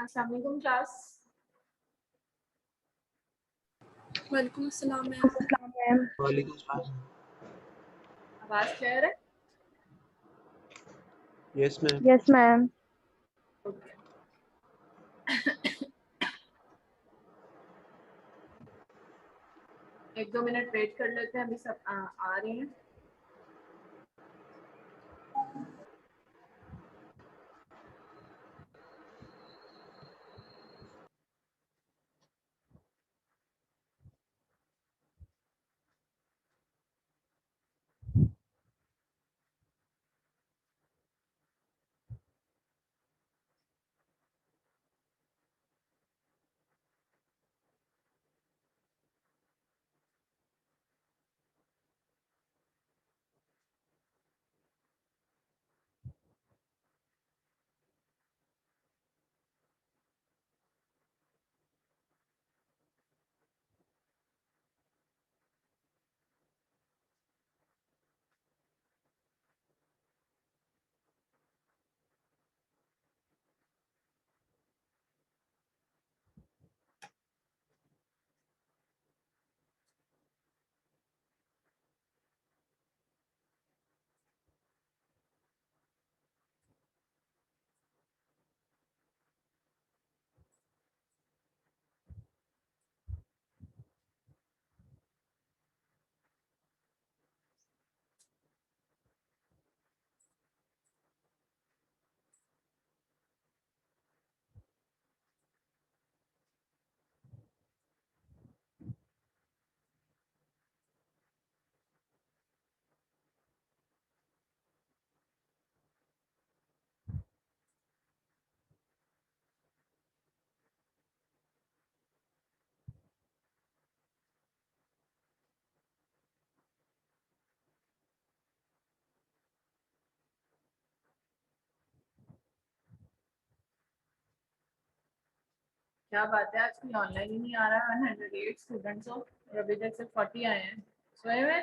अस्सलाम वालेकुम क्लास। वालेकुम अस्सलाम मैम। वालेकुम सलाम। आवाज क्लियर है? Yes ma'am. Yes ma'am. Okay. एक दो मिनट वेट कर लेते हैं, अभी सब आ रही हैं। क्या बात है, आज कोई ऑनलाइन ही नहीं आ रहा है। 108 स्टूडेंट्स हो और अभी तक सिर्फ 40 आए हैं। सोए हुए?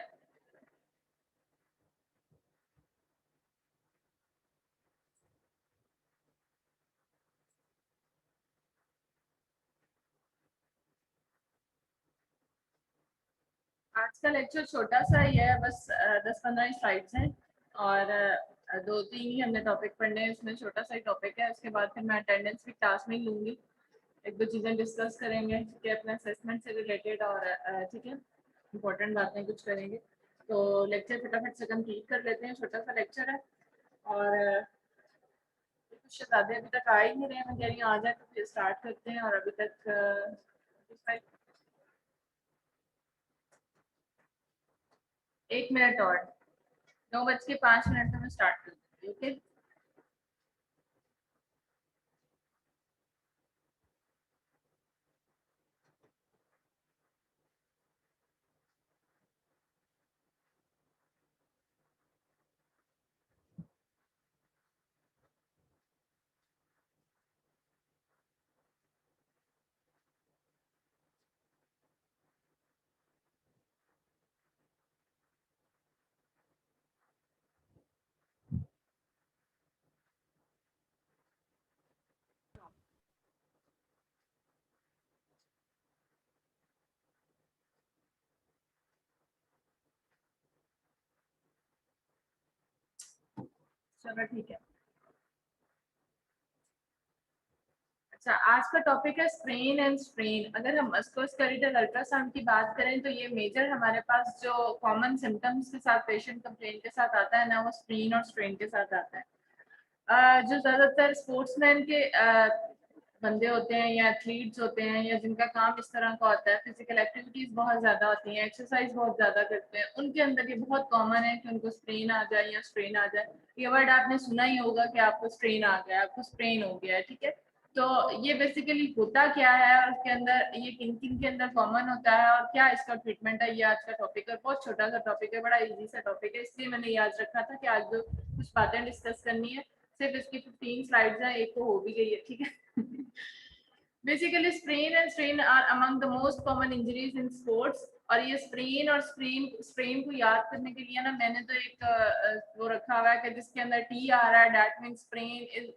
आज का लेक्चर छोटा सा ही है, बस 10-15 स्लाइड्स हैं और 2-3 ही हमने टॉपिक पढ़ने हैं। उसमें छोटा सा ही टॉपिक है। उसके बाद फिर मैं अटेंडेंस की क्लास में ही लूंगी। एक दो चीज़ें डिस्कस करेंगे, ठीक है, अपने असेसमेंट से रिलेटेड और ठीक है, इम्पोर्टेंट बातें कुछ करेंगे। तो लेक्चर फटाफट से कंप्लीट कर लेते हैं। छोटा सा लेक्चर है और कुछ शहजादे अभी तक आ ही नहीं रहे। मैं कह रही हूँ आ जाए तो फिर स्टार्ट करते हैं। और अभी तक 1 मिनट और, 9:05 में स्टार्ट कर दूँगी। ओके, चलो ठीक है। अच्छा, आज का टॉपिक है स्प्रेन एंड स्ट्रेन। अगर हम मस्कुलोस्केलेटल अल्ट्रासाउंड की बात करें तो ये मेजर हमारे पास जो कॉमन सिम्टम्स के साथ पेशेंट कंप्लेन के साथ आता है ना, वो स्प्रेन और स्ट्रेन के साथ आता है। जो ज्यादातर स्पोर्ट्समैन के बंदे होते हैं या एथलीट्स होते हैं या जिनका काम इस तरह का होता है, फिजिकल एक्टिविटीज बहुत ज्यादा होती हैं, एक्सरसाइज बहुत ज्यादा करते हैं, उनके अंदर ये बहुत कॉमन है कि उनको स्ट्रेन आ जाए या स्ट्रेन आ जाए। ये वर्ड आपने सुना ही होगा कि आपको स्ट्रेन आ गया, आपको स्ट्रेन हो गया है, ठीक है। तो ये बेसिकली होता क्या है और उसके अंदर ये किन किन के अंदर कॉमन होता है और क्या इसका ट्रीटमेंट है, ये आज का टॉपिक है। बहुत छोटा सा टॉपिक है, बड़ा इजी सा टॉपिक है, इसलिए मैंने याद रखा था कि आज जो कुछ बातें डिस्कस करनी है। सिर्फ इसकी 15 स्लाइड्स हैं, एक तो हो भी गई है, ठीक है। Basically sprain and strain are among the most common injuries in sports. और ये स्प्रेन और स्ट्रेन को याद करने के लिए ना मैंने तो एक वो रखा हुआ है कि जिसके अंदर टी आ रहा है, दैट मींस स्प्रेन इज,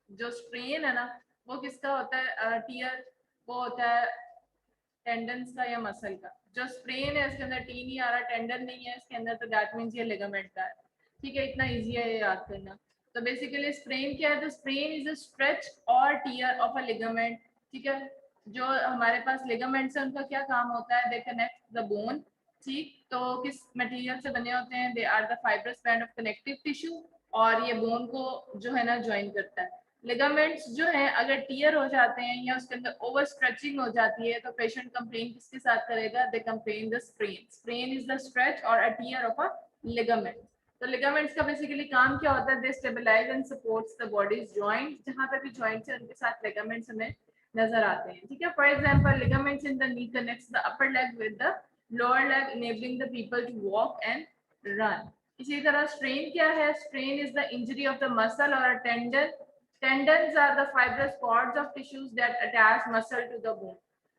जो स्ट्रेन है ना वो किसका होता है टियर, वो होता है टेंडन्स का या मसल का। जो स्प्रेन है इसके अंदर टी नहीं आ रहा, टेंडन नहीं है इसके अंदर, तो दैट मींस ये लिगामेंट का है। ठीक है, इतना इजी है ये याद करना। तो बेसिकली स्प्रेन क्या है, तो स्प्रेन इज अ स्ट्रेच और टियर ऑफ अ लिगामेंट। ठीक है, जो हमारे पास लिगामेंट्स है उनका क्या काम होता है, दे कनेक्ट द बोन। ठीक, तो किस मटेरियल से बने होते हैं, they are the fibrous band of connective tissue, और ये बोन को जो है ना ज्वाइन करता है। लिगामेंट्स जो है अगर टियर हो जाते हैं या उसके अंदर ओवर स्ट्रेचिंग हो जाती है तो पेशेंट कंप्लेन किसके साथ करेगा, they complain the sprain. Sprain is the stretch or a tear of a ligament. तो लिगामेंट्स का बेसिकली काम क्या होता है, they stabilise and supports the body's joint. जहां पे भी जॉइंट्स है उनके साथ लिगामेंट्स हमें नजर आते हैं। ठीक है, for example ligaments in the knee connects the upper leg with the lower leg enabling the people to walk and run. इसी तरह स्ट्रेन क्या है, strain is the injury of the muscle और a tendon. Tendons are the fibrous cords of tissues that attach muscle to the bone.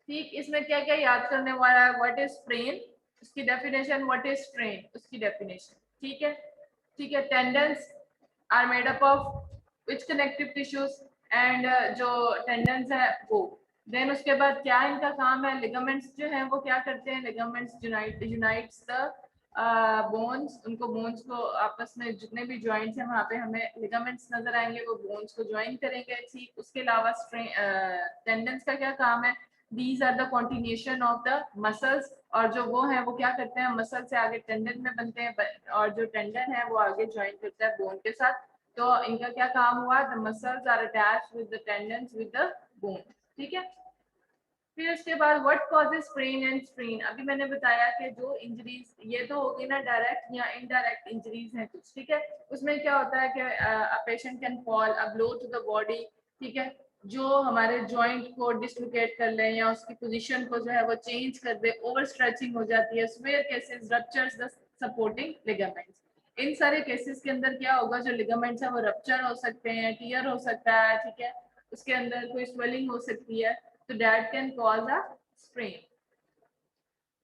ठीक, इसमें क्या क्या याद करने वाला है, व्हाट इज स्प्रेन उसकी डेफिनेशन, व्हाट इज स्ट्रेन उसकी डेफिनेशन। ठीक है, ठीक है, tendons are made up of which connective tissues, and जो टेंडन्स है वो, देन उसके बाद क्या इनका काम है, लिगामेंट्स जो है वो क्या करते हैं, लिगामेंट्स यूनाइट्स द बोन्स, उनको बोन्स को आपस में जितने भी जॉइंट्स हैं वहाँ पे हमें लिगामेंट्स नजर आएंगे, वो बोन्स को ज्वाइन करेंगे। ठीक, उसके अलावा टेंडन्स का क्या काम है, these are the continuation of the muscles, और जो वो है वो क्या करते हैं, मसल से आगे टेंडन में बनते हैं, और जो टेंडन है वो आगे ज्वाइन करता है बोन के साथ। तो इनका क्या काम हुआ, the muscles are attached with the tendons with the bone. ठीक है, फिर उसके बाद what causes sprain and strain. अभी मैंने बताया कि जो इंजरीज, ये तो होगी ना डायरेक्ट या इनडायरेक्ट इंजरीज हैं कुछ। ठीक है, उसमें क्या होता है कि a patient can fall a blow to the body. ठीक है, जो हमारे जॉइंट को डिसलोकेट कर ले या उसकी पोजीशन को जो है वो चेंज कर दे, ओवर स्ट्रेचिंग हो जाती है, severe cases ruptures the supporting ligaments. इन सारे केसेस के अंदर क्या होगा, जो लिगामेंट्स है वो रप्चर हो सकते हैं, टियर हो सकता है। ठीक है, उसके अंदर कोई स्वेलिंग हो सकती है, so that can cause a sprain.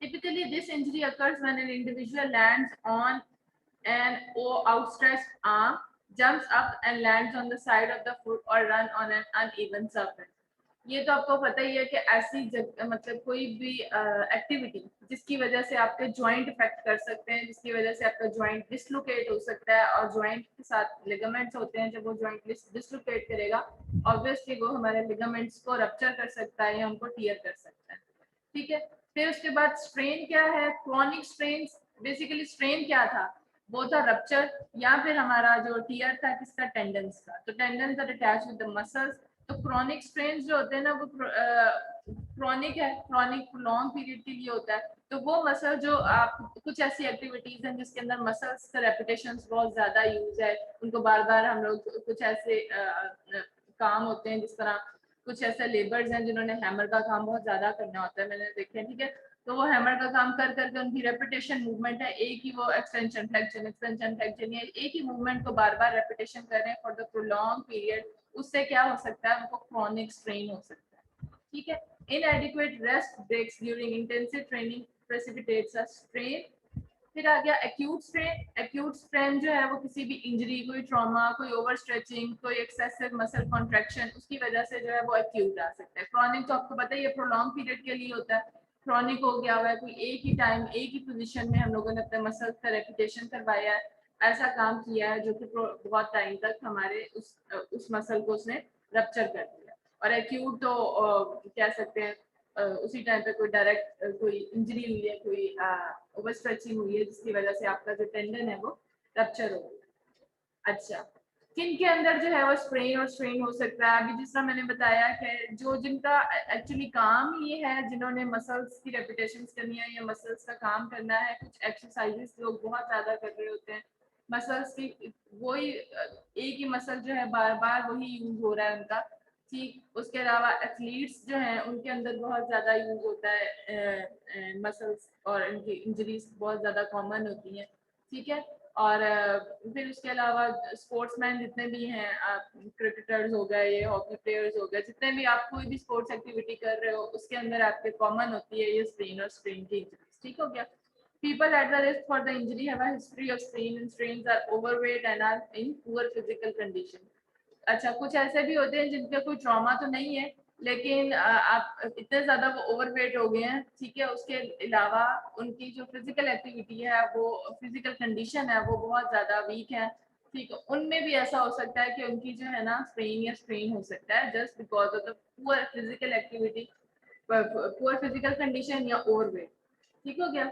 Typically, this injury occurs when an individual lands on an outstretched arm, jumps up and lands on the side of the foot or run on an uneven surface. ये तो आपको पता ही है कि ऐसी मतलब कोई भी एक्टिविटी जिसकी वजह से आपके जॉइंट इफेक्ट कर सकते हैं, जिसकी वजह से आपका जॉइंट डिसलोकेट हो सकता है, और जॉइंट के साथ लिगामेंट्स होते हैं, जब वो जॉइंट डिसलोकेट करेगा ऑब्वियसली वो हमारे लिगामेंट्स को रप्चर कर सकता है या उनको टियर कर सकता है। ठीक है, फिर उसके बाद स्ट्रेन क्या है, क्रॉनिक स्ट्रेन। बेसिकली स्ट्रेन क्या था, वो था रप्चर या फिर हमारा जो टियर था किसका, टेंडन्स का। तो tendons are attached with the muscles. तो क्रॉनिक स्ट्रेन जो होते हैं ना वो क्रॉनिक है, क्रॉनिक लॉन्ग पीरियड के लिए होता है। तो वो मसल जो आप कुछ ऐसी एक्टिविटीज हैं जिसके अंदर मसल्स का रेपिटेशन बहुत ज्यादा यूज है, उनको बार बार हम लोग कुछ ऐसे काम होते हैं, जिस तरह कुछ ऐसे लेबर्स हैं जिन्होंने हैमर का काम बहुत ज्यादा करना होता है, मैंने देखे। ठीक है, तो वो हैमर का काम कर करके उनकी रेपिटेशन मूवमेंट है, एक ही वो एक्सटेंशन फ्लेक्शन या एक ही मूवमेंट को बार बार रेपिटेशन कर रहे हैं फॉर द प्रोलॉन्ग पीरियड, उससे क्या हो सकता है, उनको क्रॉनिक स्ट्रेन हो सकता है। ठीक है, inadequate rest breaks during intensive training precipitates a strain. फिर आ गया एक्यूट स्ट्रेन। एक्यूट स्ट्रेन जो है वो किसी भी इंजरी, कोई ट्रॉमा, कोई ओवर स्ट्रेचिंग, कोई एक्सेसिव मसल कॉन्ट्रैक्शन, उसकी वजह से जो है वो एक्यूट आ सकता है। क्रॉनिक तो आपको पता ही है प्रोलॉन्ग पीरियड के लिए होता है। क्रॉनिक हो गया हुआ है कोई एक ही टाइम एक ही पोजीशन में हम लोगों ने अपने मसल्स का रेपिटेशन करवाया है, ऐसा काम किया है जो कि बहुत टाइम तक हमारे उस मसल को उसने रप्चर कर दिया। और एक्यूट तो कह सकते हैं उसी टाइम पे कोई डायरेक्ट कोई इंजरी हुई है, कोई ओवर स्ट्रेचिंग हुई है जिसकी वजह से आपका जो टेंडन है वो रप्चर हो गया। अच्छा, किन के अंदर जो है वो स्प्रेन और स्ट्रेन हो सकता है, अभी जिस तरह मैंने बताया कि जो जिनका एक्चुअली काम ये है, जिन्होंने मसल्स की रेपिटेशंस करनी है या मसल्स का काम करना है, कुछ एक्सरसाइजेस लोग बहुत ज्यादा कर रहे होते हैं, मसल्स की वही एक ही मसल जो है बार बार वही यूज हो रहा है उनका। ठीक, उसके अलावा एथलीट्स जो हैं उनके अंदर बहुत ज़्यादा यूज होता है मसल्स, और इनकी इंजरीज बहुत ज़्यादा कॉमन होती हैं। ठीक है, और फिर उसके अलावा स्पोर्ट्समैन जितने भी हैं, आप क्रिकेटर्स हो गए, ये हॉकी प्लेयर्स हो गए, जितने भी आप कोई भी स्पोर्ट्स एक्टिविटी कर रहे हो उसके अंदर आपके कॉमन होती है ये स्ट्रेन और स्ट्रेन की इंजरीज। ठीक हो गया। People at the risk for the injury have a history of strain and strains are overweight and are in poor physical condition. अच्छा, कुछ ऐसे भी होते हैं जिनका कोई ट्रॉमा तो नहीं है, लेकिन आप इतने ज्यादा वो ओवरवेट हो गए हैं, ठीक है, उसके अलावा उनकी जो फिजिकल एक्टिविटी है, वो फिजिकल कंडीशन है, वो बहुत ज्यादा वीक है, ठीक है, उनमें भी ऐसा हो सकता है कि उनकी जो है ना स्ट्रेन या स्ट्रेन हो सकता है just because of the poor physical activity, poor physical condition या ओवरवेट। ठीक हो गया।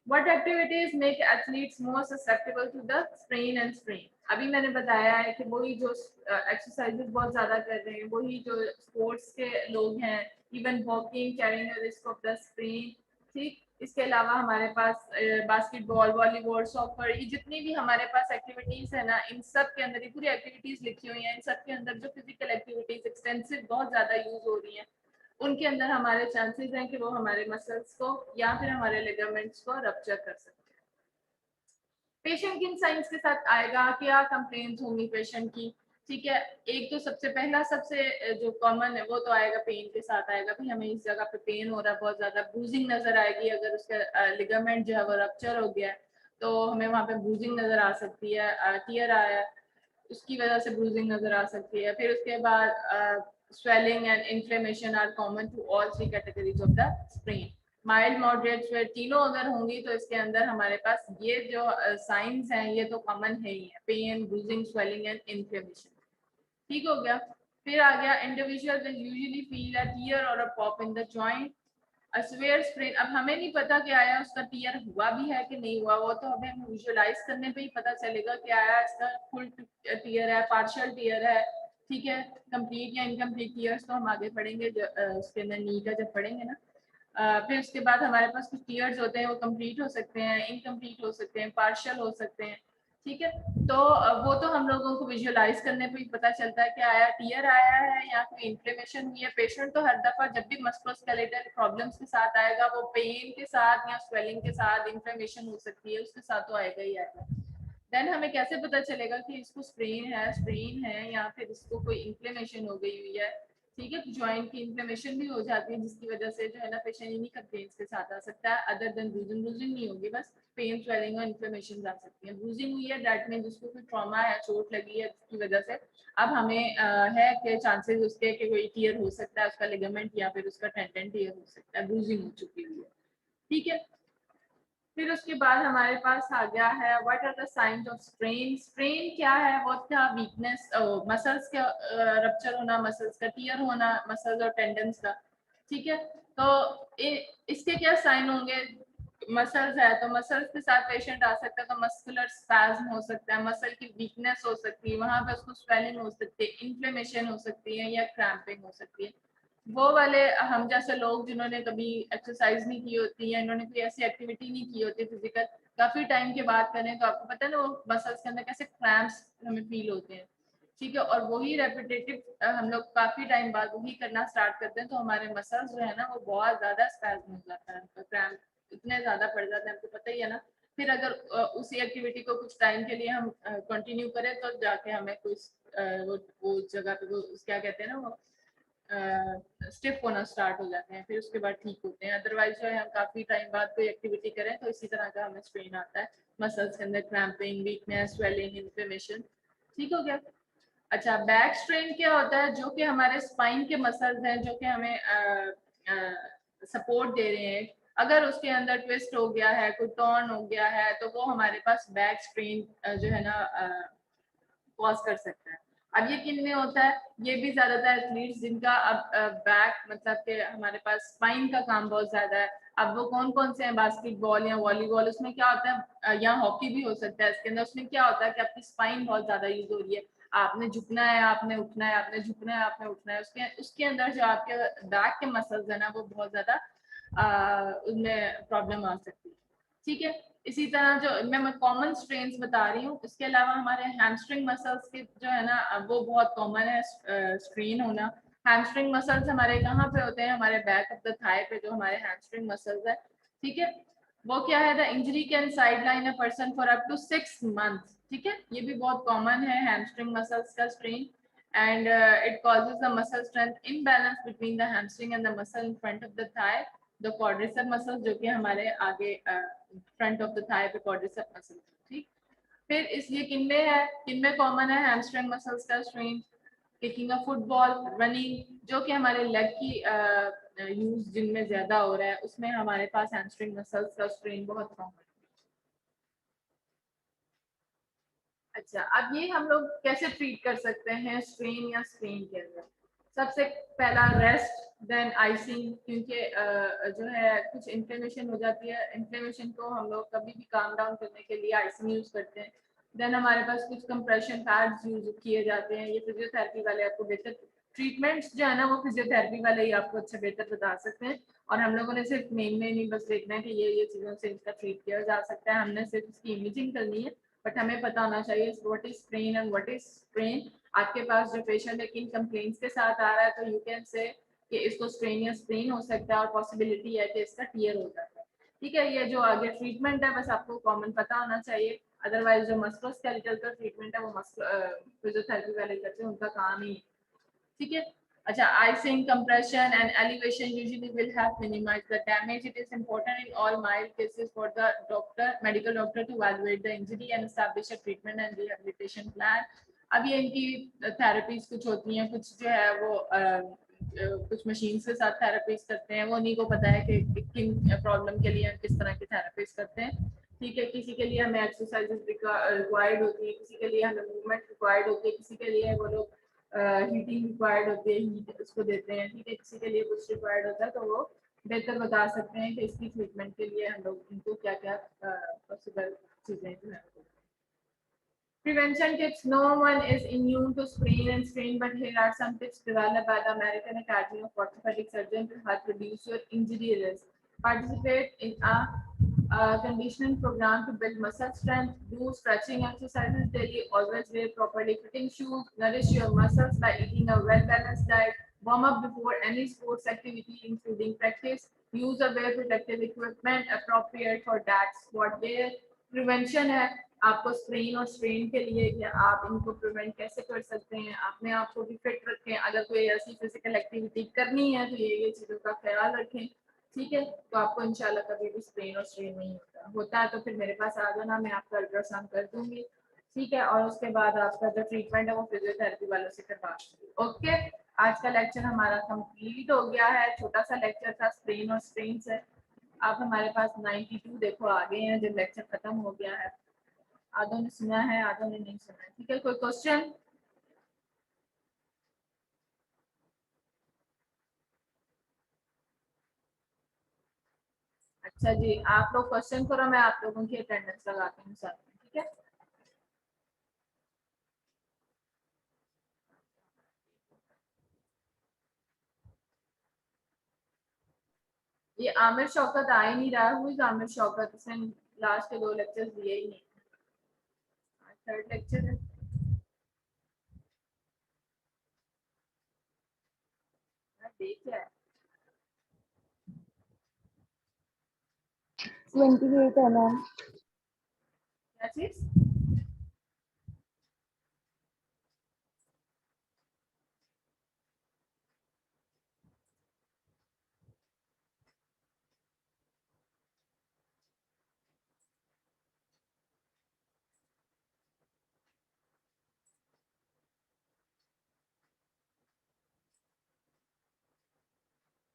What activities make athletes more susceptible to the sprain and strain? अभी मैंने बताया है कि वही जो एक्सरसाइजेस बहुत ज्यादा कर रहे हैं, वही जो स्पोर्ट्स के लोग हैं, even walking, carrying risk of the sprain, ठीक। इसके अलावा हमारे पास बास्केटबॉल, वॉलीबॉल, सॉकर, ये जितनी भी हमारे पास एक्टिविटीज है ना, इन सब के अंदर ये पूरी एक्टिविटीज लिखी हुई हैं, इन सब के अंदर जो फिजिकल एक्टिविटीज एक्सटेंसिव बहुत ज्यादा यूज हो रही हैं, उनके अंदर हमारे चांसेस हैं कि वो हमारे मसल्स को या फिर हमारे लिगामेंट्स को रप्चर कर सकते हैं। पेशेंट किन साइंस के साथ आएगा, क्या कंप्लेंट्स होंगी पेशेंट की, ठीक है। एक तो सबसे पहला, सबसे जो कॉमन है वो तो आएगा, पेन के साथ आएगा कि हमें इस जगह पे पेन हो रहा है, बहुत ज्यादा ब्रूजिंग नजर आएगी, अगर उसका लिगामेंट जो है वो रप्चर हो गया है तो हमें वहाँ पे ब्रूजिंग नजर आ सकती है, टीयर आया उसकी वजह से ब्रूजिंग नजर आ सकती है। फिर उसके बाद swelling and inflammation are common to all three categories of the sprain. Mild, moderate, फिर तीनों अगर होंगी तो इसके अंदर हमारे पास ये जो साइंस हैं ये तो कॉमन है ही है, pain, bruising, swelling and inflammation. ठीक हो गया। फिर आ गया individual will usually feel a tear or a pop in the joint, a severe sprain. अब हमें नहीं पता कि आया उसका टियर हुआ भी है कि नहीं हुआ, वो तो हमें विजुअलाइज करने पे ही पता चलेगा कि आया इसका फुल टियर है, पार्शियल टियर है, ठीक है, कंप्लीट या इनकम्प्लीट टियर्स तो हम आगे पढ़ेंगे उसके अंदर नी का जब पढ़ेंगे ना। फिर उसके बाद हमारे पास कुछ टीयर्स होते हैं, वो कंप्लीट हो सकते हैं, इनकम्प्लीट हो सकते हैं, पार्शियल हो सकते हैं, ठीक है। तो वो तो हम लोगों को विजुअलाइज करने पे ही पता चलता है कि आया टीयर आया है या कोई इन्फ्लेमेशन हुई है। पेशेंट तो हर दफा जब भी मस्कुलोस्केलेटल प्रॉब्लम्स के साथ आएगा, वो पेन के साथ या स्वेलिंग के साथ, इन्फ्लेमेशन हो सकती है उसके साथ तो आएगा ही आएगा। देन हमें कैसे पता चलेगा कि इसको स्ट्रेन है या फिर इसको कोई इन्फ्लेमेशन हो गई हुई है, ठीक है। ज्वाइंट की इन्फ्लेमेशन भी हो जाती है जिसकी वजह से जो है ना पेशेंट इन्हीं कंप्लेंट्स के साथ आ सकता है, अदर देन ब्रूजिंग। ब्रूजिंग नहीं होगी, बस पेन, स्वेलिंग और इन्फ्लेमेशन आ सकती है। ब्रूजिंग हुई है दैट मीन जिसको कोई ट्रॉमा या चोट लगी है जिसकी वजह से अब हमें है कि चांसेस उसके कि कोई टीयर हो सकता है, उसका लिगामेंट या फिर उसका टेंडन टीयर हो सकता है, ब्रूजिंग हो चुकी हुई है, ठीक है। फिर उसके बाद हमारे पास आ गया है what are the science of strain. Strain क्या है, बहुत क्या वीकनेस, मसल्स का रप्चर होना, मसल्स का टीयर होना, मसल्स और टेंडन्स का, ठीक है। तो इसके क्या साइन होंगे, मसल्स है तो मसल्स के साथ पेशेंट आ सकता है तो मस्कुलर स्पैज्म हो सकता है, मसल की वीकनेस हो सकती है, वहां पे उसको स्वेलिंग हो सकती है, इन्फ्लेमेशन हो सकती है या क्रैम्पिंग हो सकती है। वो वाले हम जैसे लोग जिन्होंने कभी एक्सरसाइज नहीं की होती है, इन्होंने कोई ऐसी एक्टिविटी नहीं की होती फिजिकल, काफी टाइम के बाद करें तो आपको पता है ना वो मसल्स के अंदर कैसे क्रैम्प्स हमें फील होते हैं, ठीक है। और वही रेपिटेटिव हम लोग काफी टाइम बाद वही करना स्टार्ट करते हैं तो हमारे मसल्स जो है ना वो बहुत ज्यादा स्पैज्म हो जाता है, क्रैम्प इतने ज्यादा पड़ जाते हैं, आपको पता ही है ना। फिर अगर उसी एक्टिविटी को कुछ टाइम के लिए हम कंटिन्यू करें तो जाके हमें कुछ वो जगह पे वो क्या कहते हैं ना वो स्टिफ होना स्टार्ट हो जाते हैं, फिर उसके बाद ठीक होते हैं। अदरवाइज जो है हम काफी टाइम बाद कोई एक्टिविटी करें तो इसी तरह का हमें स्ट्रेन आता है, मसल्स के अंदर क्रैम्पिंग, वीकनेस, स्वेलिंग, इन्फ्लेमेशन, ठीक हो गया। अच्छा, बैक स्ट्रेन क्या होता है, जो कि हमारे स्पाइन के मसल्स हैं जो कि हमें सपोर्ट दे रहे हैं, अगर उसके अंदर ट्विस्ट हो गया है, कोई टर्न हो गया है तो वो हमारे पास बैक स्ट्रेन जो है ना कॉज कर सकता है। अब ये किन में होता है, ये भी ज्यादातर एथलीट्स जिनका अब बैक मतलब के हमारे पास स्पाइन का काम बहुत ज्यादा है। अब वो कौन कौन से हैं, बास्केटबॉल या वॉलीबॉल, उसमें क्या होता है, या हॉकी भी हो सकता है इसके अंदर, उसमें क्या होता है कि आपकी स्पाइन बहुत ज्यादा यूज हो रही है, आपने झुकना है, आपने उठना है, आपने झुकना है, आपने उठना है, उसके उसके अंदर जो आपके बैक के मसल्स है ना वो बहुत ज्यादा उनमें प्रॉब्लम आ सकती है, ठीक है। इसी तरह जो मैं कॉमन स्ट्रेन्स बता रही हूँ, इसके अलावा हमारे हैमस्ट्रिंग मसल्स के जो है ना वो बहुत कॉमन है स्ट्रेन होना। हैमस्ट्रिंग मसल्स हमारे कहाँ पे होते हैं, हमारे बैक ऑफ द थाई पे जो हमारे हैमस्ट्रिंग मसल्स है, ठीक है। वो क्या है, the injury can sideline a person for up to 6 months, ठीक है। ये भी बहुत कॉमन है हैमस्ट्रिंग मसल्स का strain, and it causes the muscle strength imbalance between the hamstring and the muscle in front of the thigh, the quadricep muscle जो कि हमारे आगे फ्रंट ऑफ द थाई पे क्वाड्रिसेप मसल, ठीक। फिर इस ये किनमें है, किनमें कॉमन है हैमस्ट्रिंग मसल्स का स्ट्रेन, किकिंग अ फुटबॉल, रनिंग, जो कि हमारे लेग की यूज जिनमें ज्यादा हो रहा है, उसमें हमारे पास हैमस्ट्रिंग मसल्स का स्ट्रेन बहुत कम है। अच्छा, अब ये हम लोग कैसे ट्रीट कर सकते हैं स्ट्रेन या स्ट्रेन के अंदर? सबसे पहला रेस्ट, देन आइसिंग, क्योंकि जो है कुछ इन्फ्लेमेशन हो जाती है, इन्फ्लेमेशन को हम लोग कभी भी काम डाउन करने के लिए आइसिंग यूज करते हैं। देन हमारे पास कुछ कंप्रेशन पैड्स यूज किए जाते हैं, ये फिजियोथेरेपी वाले आपको बेहतर ट्रीटमेंट्स जो है ना, वो फिजियोथेरेपी वाले ही आपको अच्छा बेहतर बता सकते हैं। और हम लोगों ने सिर्फ मेन में नहीं बस देखना है कि ये चीजों से इसका ट्रीट किया जा सकता है, हमने सिर्फ इसकी इमेजिंग करनी है, बट हमें पता होना चाहिए what is strain and what is strain. आपके पास जो पेशेंट है किन कंप्लेंट्स के साथ आ रहा है, तो यू कैन से कि इसको स्ट्रेन या स्ट्रेन हो सकता है, और पॉसिबिलिटी है कि इसका टीयर हो जाता है। ठीक है, ये जो आगे ट्रीटमेंट है बस आपको कॉमन पता होना चाहिए, अदरवाइज जो मस्कुलोस्केलेटल का ट्रीटमेंट है वो फिजियोथेरेपी वाले करते हैं, उनका काम ही। ठीक है, अच्छा, icing, compression and elevation usually will have minimize the damage. It is important in all mild cases for the medical doctor to evaluate the injury and establish a treatment and rehabilitation plan. अब ये इनकी therapies कुछ होती हैं, कुछ जो है वो कुछ मशीन्स के साथ थेरेपीज करते हैं, वो नहीं को पता है कि किन प्रॉब्लम के लिए किस तरह की थेरेपीज करते हैं। ठीक है, किसी के लिए हमें एक्सरसाइजेस रिक्वायर्ड होती है, किसी के लिए हमें मूवमेंट रिक्वायर्ड होती है, किसी के लिए वो लोग हीटिंग रिक्वायर्ड होती है, हीट उसको देते हैं। ठीक है, किसी के लिए कुछ रिक्वायर्ड होता है, तो वो बेहतर बता सकते हैं कि इसकी ट्रीटमेंट के लिए हम लोग इनको क्या क्या पॉसिबल चीजें जो है। Prevention tips. No one is immune to sprain and strain, but here are some tips developed by the American Academy of Orthopedic Surgeons to help reduce your injury risk. Participate in a conditioning program to build muscle strength. Do stretching exercises daily. Always wear properly fitting shoes. Nourish your muscles by eating a well-balanced diet. Warm up before any sports activity, including practice. Use a wear protective equipment appropriate for that sport wear. Prevention है आपको strain और strain के लिए कि आप इनको prevent कैसे कर सकते हैं, अपने आप को भी फिट रखें, अगर कोई ऐसी फिजिकल एक्टिविटी करनी है तो ये चीज़ों का ख्याल रखें। ठीक है, तो आपको इंशाल्लाह कभी भी स्ट्रेन और स्ट्रेन नहीं होता है तो फिर मेरे पास आ जाना, मैं आपका अल्ट्रासाउंड कर दूंगी। ठीक है, और उसके बाद आपका जो ट्रीटमेंट है वो फिजियोथेरेपी वालों से करवा दूंगी। ओके, आज का लेक्चर हमारा कंप्लीट हो गया है, छोटा सा लेक्चर था स्ट्रेन और स्ट्रेन से। अब हमारे पास 92 देखो आ गए हैं, जब लेक्चर खत्म हो गया है। आधों ने सुना है, आधों ने नहीं सुना है। ठीक है, कोई क्वेश्चन? अच्छा जी, आप लोग क्वेश्चन करो, मैं आप लोगों की अटेंडेंस लगाती हूँ साथ में। ठीक है, ये आमिर शौकत आ ही नहीं रहा, हुई आमिर शौकत, इसने लास्ट के 2 लेक्चर्स दिए ही नहीं, थर्ड लेक्चर है। देख है 28 है मैम। क्या चीज?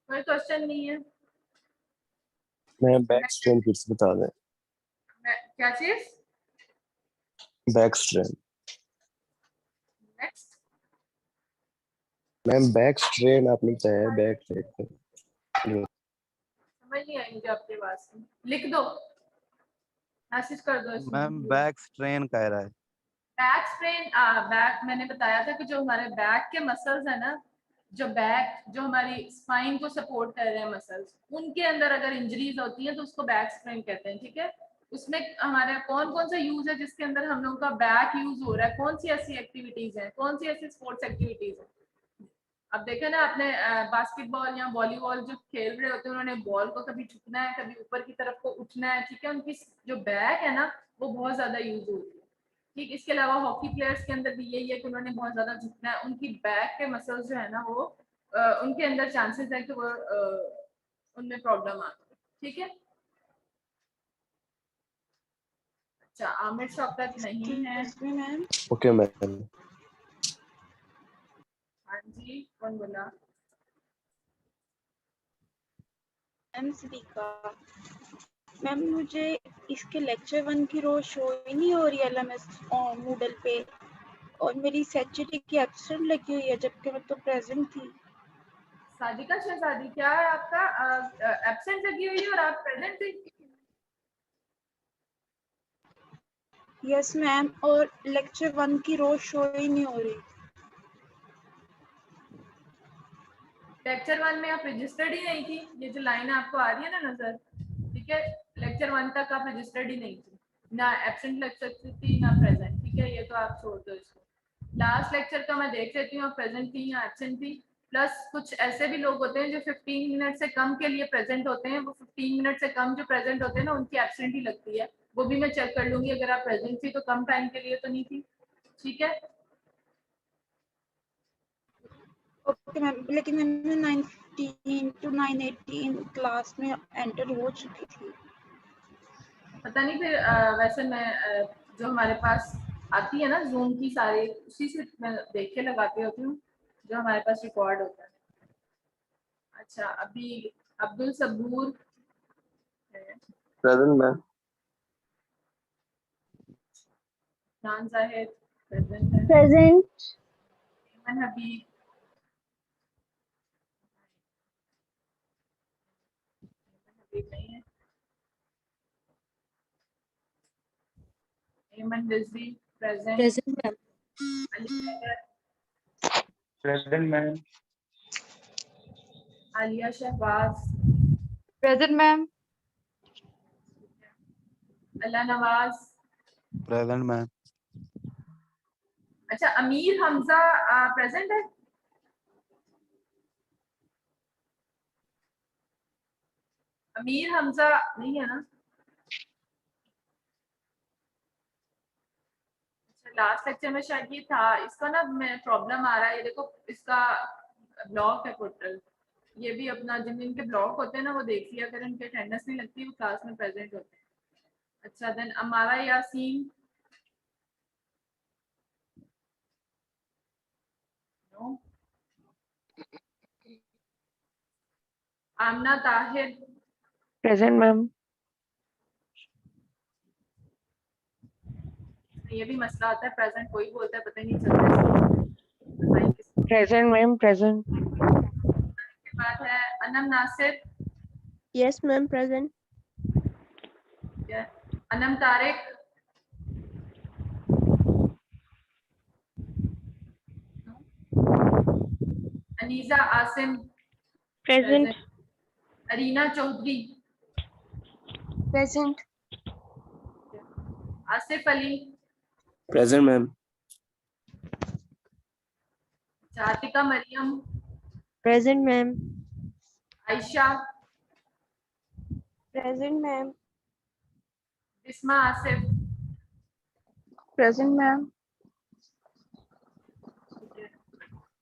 कोई क्वेश्चन नहीं है? मैं बैक स्ट्रेन फिर से बता दें। क्या चीज? Back strain next ma'am, back strain आपने बताया, बैक स्ट्रेन। समझ नहीं आई मुझे आपके पास, लिख दो, मैसेज कर दो इसमें। मैम बैक स्ट्रेन कह रहा है। बैक स्ट्रेन, बैक मैंने बताया था कि जो हमारे बैक के मसल्स है ना, जो हमारी स्पाइन को सपोर्ट कर रहे हैं मसल्स, उनके अंदर अगर इंजरीज होती हैं तो उसको बैक स्ट्रेन कहते हैं। ठीक है, उसमें हमारे कौन कौन सा यूज है जिसके अंदर हम लोगों का बैक यूज हो रहा है, कौन सी ऐसी एक्टिविटीज हैं, कौन सी ऐसी स्पोर्ट्स एक्टिविटीज है? अब देखे ना आपने, बास्केटबॉल या वॉलीबॉल जो खेल रहे होते हैं, उन्होंने बॉल को कभी झुकना है, कभी ऊपर की तरफ को उठना है। ठीक है, उनकी जो बैक है ना वो बहुत ज्यादा यूज होती है। ठीक, इसके अलावा हॉकी प्लेयर्स के अंदर भी यही है कि उन्होंने बहुत ज्यादा झुकना है, उनकी बैक के मसल्स जो है ना वो उनके अंदर चांसेस है कि वो उनमें प्रॉब्लम आती है। ठीक है, अच्छा, आमिर शौकत नहीं है। Ma'am okay ma'am. जी कौन बोला? मैम सदीका। मैम मुझे इसके लेक्चर 1 की रो शो ही नहीं हो रही LMS मूडल पे, और मेरी सैचुरी की एब्सेंट लगी हुई है जबकि मैं तो प्रेजेंट थी। सादिका शहजादी, क्या है आपका एब्सेंट लगी हुई है और आप प्रेजेंट थी? यस मैम, और लेक्चर 1 की रो शो ही नहीं हो रही। लेक्चर 1 में आप रजिस्टर्ड ही नहीं थी। ये जो लाइन आपको आ रही है ना नजर, ठीक है, लेक्चर 1 तक आप रजिस्टर्ड ही नहीं थी, ना एब्सेंट लग सकती थी ना प्रेजेंट, ठीक है, ये तो आप छोड़ दो इसको। लास्ट लेक्चर का मैं देख लेती हूँ आप प्रेजेंट थी या एब्सेंट थी। प्लस कुछ ऐसे भी लोग होते हैं जो 15 मिनट से कम के लिए प्रेजेंट होते हैं, वो 15 मिनट से कम जो प्रेजेंट होते हैं ना उनकी एब्सेंट ही लगती है, वो भी मैं चेक कर लूंगी। अगर आप प्रेजेंट थी तो कम टाइम के लिए तो नहीं थी, ठीक है। ओके मैम, लेकिन मैं 9:15 to 9:18 क्लास में एंटर हो चुकी थी। पता नहीं फिर वैसे मैं जो हमारे पास आती है ना जूम की सारे, उसी से मैं देख के लगाती होती हूँ जो हमारे पास रिकॉर्ड होता है। अच्छा, अभी अब्दुल सबूर है, प्रेजेंट मैम। नान जाहिद प्रेजेंट है, Present. एमन हबीब, हबीब नहीं है, Eman Rizvi present, Present, ma'am. Ali Haider, present ma'am. Alia Shahbaz, Present, ma'am. Allah Nawaz. Present ma'am. अच्छा, अमीर हमजा प्रेजेंट है? अमीर हमजा नहीं है ना? लास्ट लेक्चर में शायद ये था, इसका ना मैं प्रॉब्लम आ रहा है, ये देखो इसका ब्लॉक है पोर्टल। ये भी अपना जिन जिनके ब्लॉक होते हैं ना वो देख लिया अगर इनके अटेंडेंस नहीं लगती वो क्लास में प्रेजेंट होते हैं। अच्छा, देन अमारा यासीन, नो। आमना ताहिर, Present, ma'am. ये भी मसला आता है, प्रेजेंट कोई बोलता है पता ही नहीं चलता है किसको। Present, ma'am. Present. के बाद है Anam Nasir, Yes, ma'am. Present. ठीक है, Anam Tariq, Aniza Asim Present. Present, Arina Chaudhry, Present. Asif Ali, present ma'am. Jatika Maryam, Present, ma'am. Ayesha, Present, ma'am. Bisma Asif, Present, ma'am. ठीक है,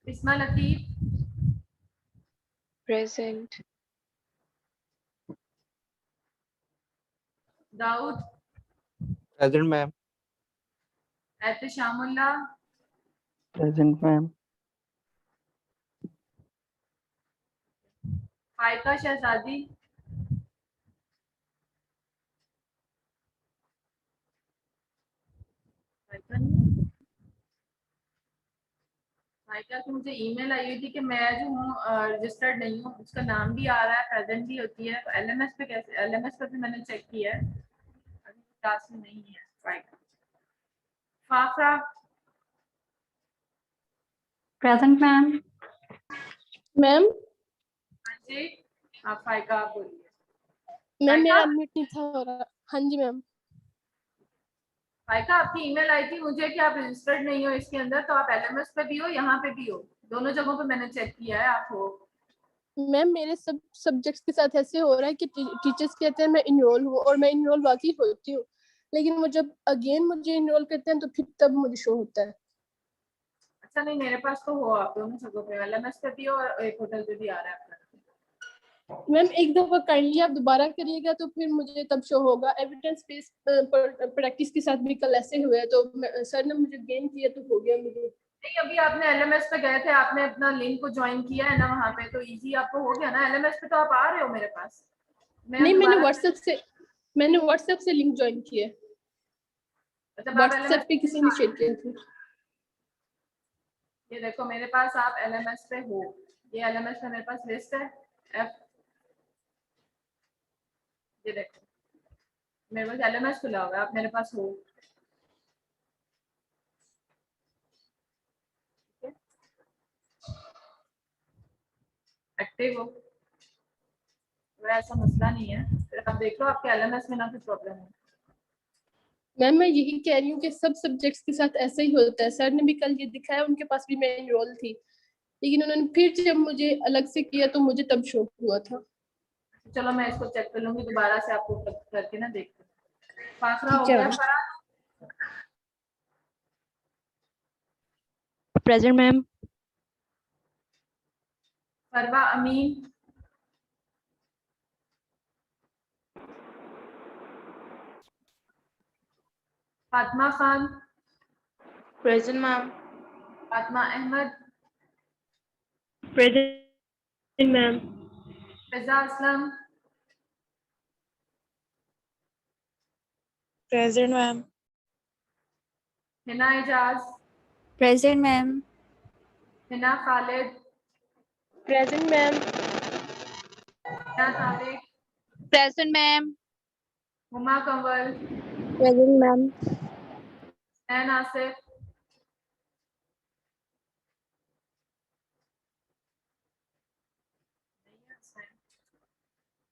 Bisma Latif, Present. Dawood, present ma'am. Ehtashamullah, present ma'am. Faika Shahzadi, Faika नहीं, फायका की मुझे ईमेल आई हुई थी कि मैं जो हूँ रजिस्टर्ड नहीं हूँ, उसका नाम भी आ रहा है, प्रेजेंट भी होती है, तो एलएमएस पे कैसे, एलएमएस पे भी मैंने चेक किया है, अभी क्लास में नहीं है फायका। फाफरा, Present, ma'am. मैम हाँ जी, आप फायका आप बोलिए। मैम फायका, मेरा अनम्यूट नहीं था हो रहा। हाँ जी मैम। फायका आपकी ईमेल आई थी मुझे कि आप रजिस्टर्ड नहीं हो इसके अंदर, तो आप एलएमएस पे भी हो, यहाँ पे भी हो, दोनों जगहों पे मैंने चेक किया है, आप हो। मैम मेरे सब सब्जेक्ट्स के साथ ऐसे हो रहा है कि टीचर्स कहते हैं मैं इनरोल हूँ और मैं इनरोल वाकई होती हूँ, लेकिन वो जब अगेन मुझे इनरोल करते हैं तो फिर तब मुझे शो होता है। अच्छा, नहीं मेरे पास तो हो, आप दोनों जगहों पे एलएमएस पे भी हो और एक होटल पे भी आ रहा है आपका। मैम एक दफा काइंडली आप दोबारा करिएगा तो फिर मुझे तब शो होगा। एविडेंस बेस्ड प्रैक्टिस के साथ भी कल ऐसे हुए तो सर ने मुझे गेन किया तो हो गया मुझे। नहीं, अभी आपने एलएमएस पे गए थे, आपने अपना लिंक को ज्वाइन किया है ना, वहाँ पे तो इजी आपको हो गया ना। एलएमएस पे तो आप आ रहे हो मेरे पास। नहीं, दोबारा मैंने व्हाट्सएप से लिंक ज्वाइन किया है। मतलब आप व्हाट्सएप पे किसी ने शेयर किया था। ये देखो मेरे पास आप एलएमएस पे हो, ये एलएमएस पे मेरे पास लिस्ट है एफ, ये देखो मेरे पास एलएमएस खुला हुआ है, आप मेरे पास हो। एक्टिव हो, तो ऐसा मसला नहीं है। फिर आप देख लो आपके एलएमएस में ना कुछ प्रॉब्लम है। मैम मैं यही कह रही हूँ कि सब सब्जेक्ट्स के साथ ऐसा ही होता है। सर ने भी कल ये दिखाया, उनके पास भी मैं एनरोल थी, लेकिन उन्होंने फिर जब मुझे अलग से किया तो मुझे तब शौक हुआ था। चलो मैं इसको चेक कर लूंगी दोबारा से, आपको करके ना देखते हैं। फासला हो ठीक है गया ma'am. Faraz? Present, ma'am. Farwa Amin, Fatima Khan, present ma'am. Fatima Ahmed, Present, ma'am. Fiza Aslam, present ma'am. Hina Ejaz, Present, ma'am. Hina Khalid, Present, ma'am. Hina Tariq, present ma'am. Huma Kanwal, Present, ma'am. Nain Asif,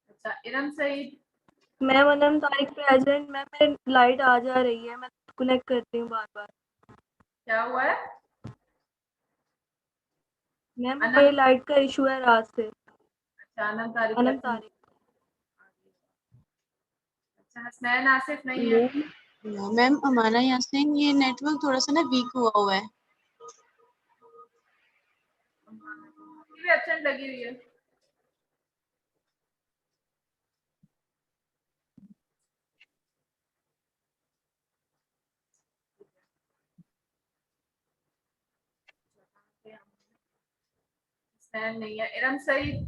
अच्छा Iram Saeed, ma'am Anam Tariq present. Ma'am मेरी लाइट आ जा रही है, मैं कनेक्ट करती हूँ बार बार। क्या हुआ है? मैम अनम, मेरी लाइट का इशू है रात से। अच्छा अनम तारिक अनम कहती हूँ। तारिक। अच्छा हसनैन आसिफ नहीं है। मैम हमारा यहाँ से ये नेटवर्क थोड़ा सा ना वीक हुआ हुआ है। मुझे भी एब्सेंट लगी हुई है। हसनैन नहीं है। इरम सईद,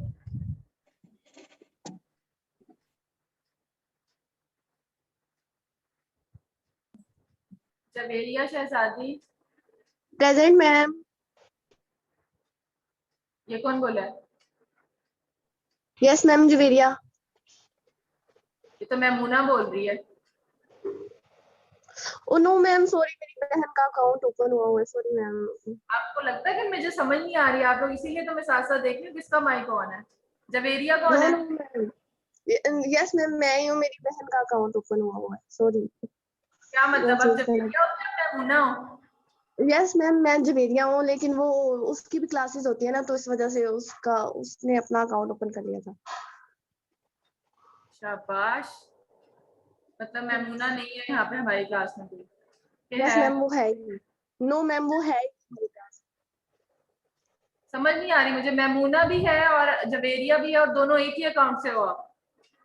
जवेरिया शहजादी, प्रेजेंट मैम। ये कौन बोला है? Yes ma'am Javeria. ये तो मैमूना बोल रही है। ओ नो मैम सॉरी, मेरी बहन का अकाउंट ओपन हुआ हुआ है, सॉरी मैम। आपको लगता है कि मुझे समझ नहीं आ रही है आप लोग, इसीलिए तो मैं साथ साथ देख रही हूँ किसका माइक ऑन है। जवेरिया कौन नो है? नो मैम, यस मैम मैं ही हूँ, मेरी बहन का अकाउंट ओपन हुआ हुआ है, सॉरी। क्या मैं मतलब, आप चेंज करना। जवेरिया हो या मैमूना हो? यस मैम मैं जवेरिया हूँ, लेकिन वो उसकी भी क्लासेस होती है ना, तो इस वजह से उसने अपना अकाउंट ओपन कर लिया था। शाबाश, मतलब मैमूना नहीं है यहाँ पे हमारी क्लास में कोई? ये यस है, मैम वो है ही। नो मैम वो है ही हमारी क्लास। समझ नहीं आ रही मुझे। मैमूना भी है और जवेरिया भी है, और दोनों एक ही अकाउंट से हो आप?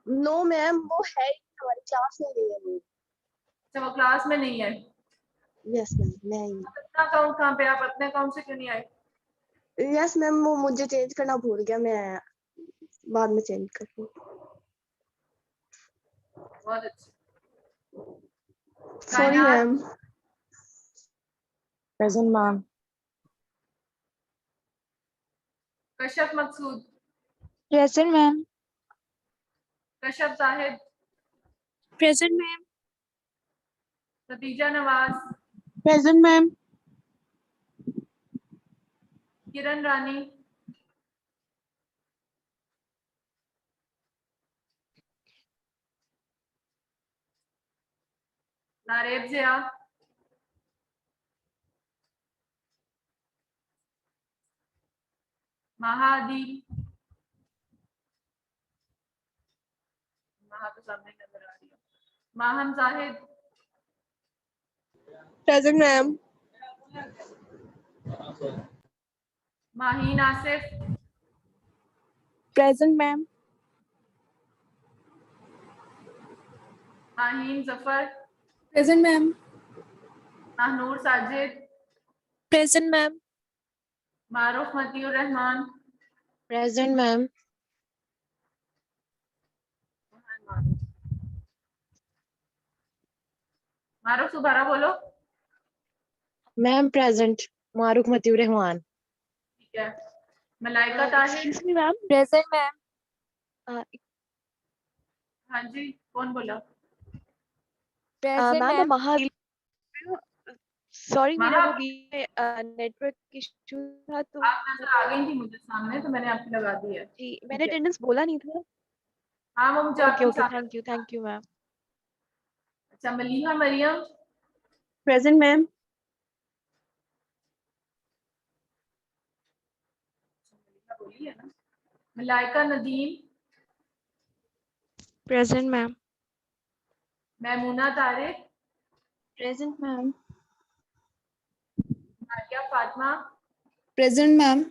नो मैम वो है ही हमारी क्लास में नहीं है वो। अच्छा वो क्लास में नहीं है। यस मैम मैं ही। अपना अकाउंट कहाँ पे, आप अपने अकाउंट से क्यों नहीं आए? यस मैम वो मुझे चेंज करना भूल गया, मैं बाद में चेंज कर लूँ। बहुत अच्छा। Sorry Kainat, ma'am. Present ma'am. Kashaf Maqsood, present ma'am. Kashaf Zahid, present ma'am. Khadija Nawaz, present ma'am. Kiran Rani, Nareb Zia, Maha Adeel, Maha तो सामने नजर आ रही है, Maham Zahid, present ma'am. Maheen Asif, present ma'am. Maheen Zafar, present ma'am. Mahnoor Sajid, Present, ma'am. Maroof Matiur Rehman, Present, ma'am. Maroof दोबारा बोलो। Ma'am, present. Maruk Matiur Rahman. ठीक है। Malaika Tahir, Excuse me, ma'am. Present, ma'am. हाँ जी, कौन बोला? Present, ma'am ma'am. Mahavir, sorry मेरा महा- वो नेटवर्क इशू था तो आप नजर आ गई थी मुझे सामने, तो मैंने आपकी लगा दी है। जी मैंने ठीक है। अटेंडेंस बोला नहीं था। हाँ, वो मुझे ओके आपकी ओके, सामने। Thank you ma'am. अच्छा, मलीहा मरियम, प्रेजेंट मैम। मलीहा बोली है ना। Malaika Nadeem, Present, ma'am. Maimoona Tariq, present ma'am. Maria Fatima, Present, ma'am.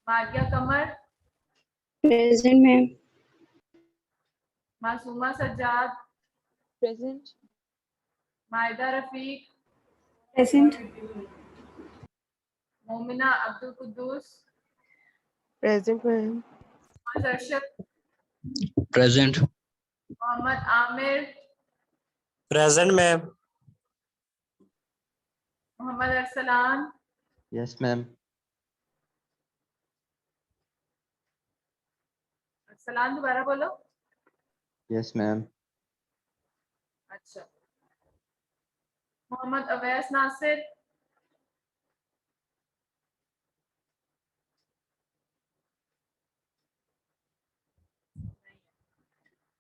Maria Qamar, present ma'am. Masooma Sajjad, present. Maida Rafiq, present. Momina Abdul Quddus, Present, ma'am. Muhammad Arshad, Present. Muhammad Aamir, Present, ma'am. Muhammad Arsalan, Yes, ma'am. Arsalan दोबारा बोलो। Yes, ma'am. अच्छा, Muhammad Awais Nasir,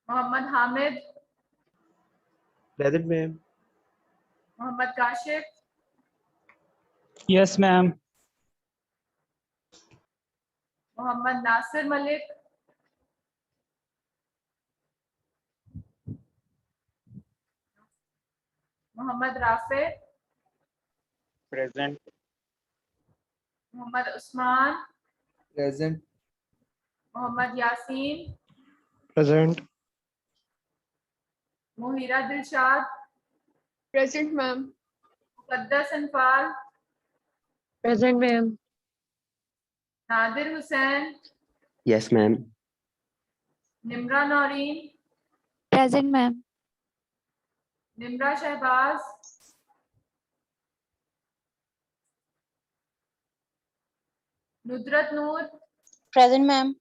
Muhammad Hamid, Present, ma'am. Muhammad Kashif, Yes, ma'am. Muhammad Nasir Malik, Muhammad Rafay, Present. Muhammad Usman, Present. Muhammad Yasin, Present. Mohira Dilshad, Present, ma'am. Muqaddas Anfal, Present, ma'am. Nadir Hussain, Yes, ma'am. Nimra Naureen, Present, ma'am. Nimra Shahbaz, Nudrat Noor, Present, ma'am.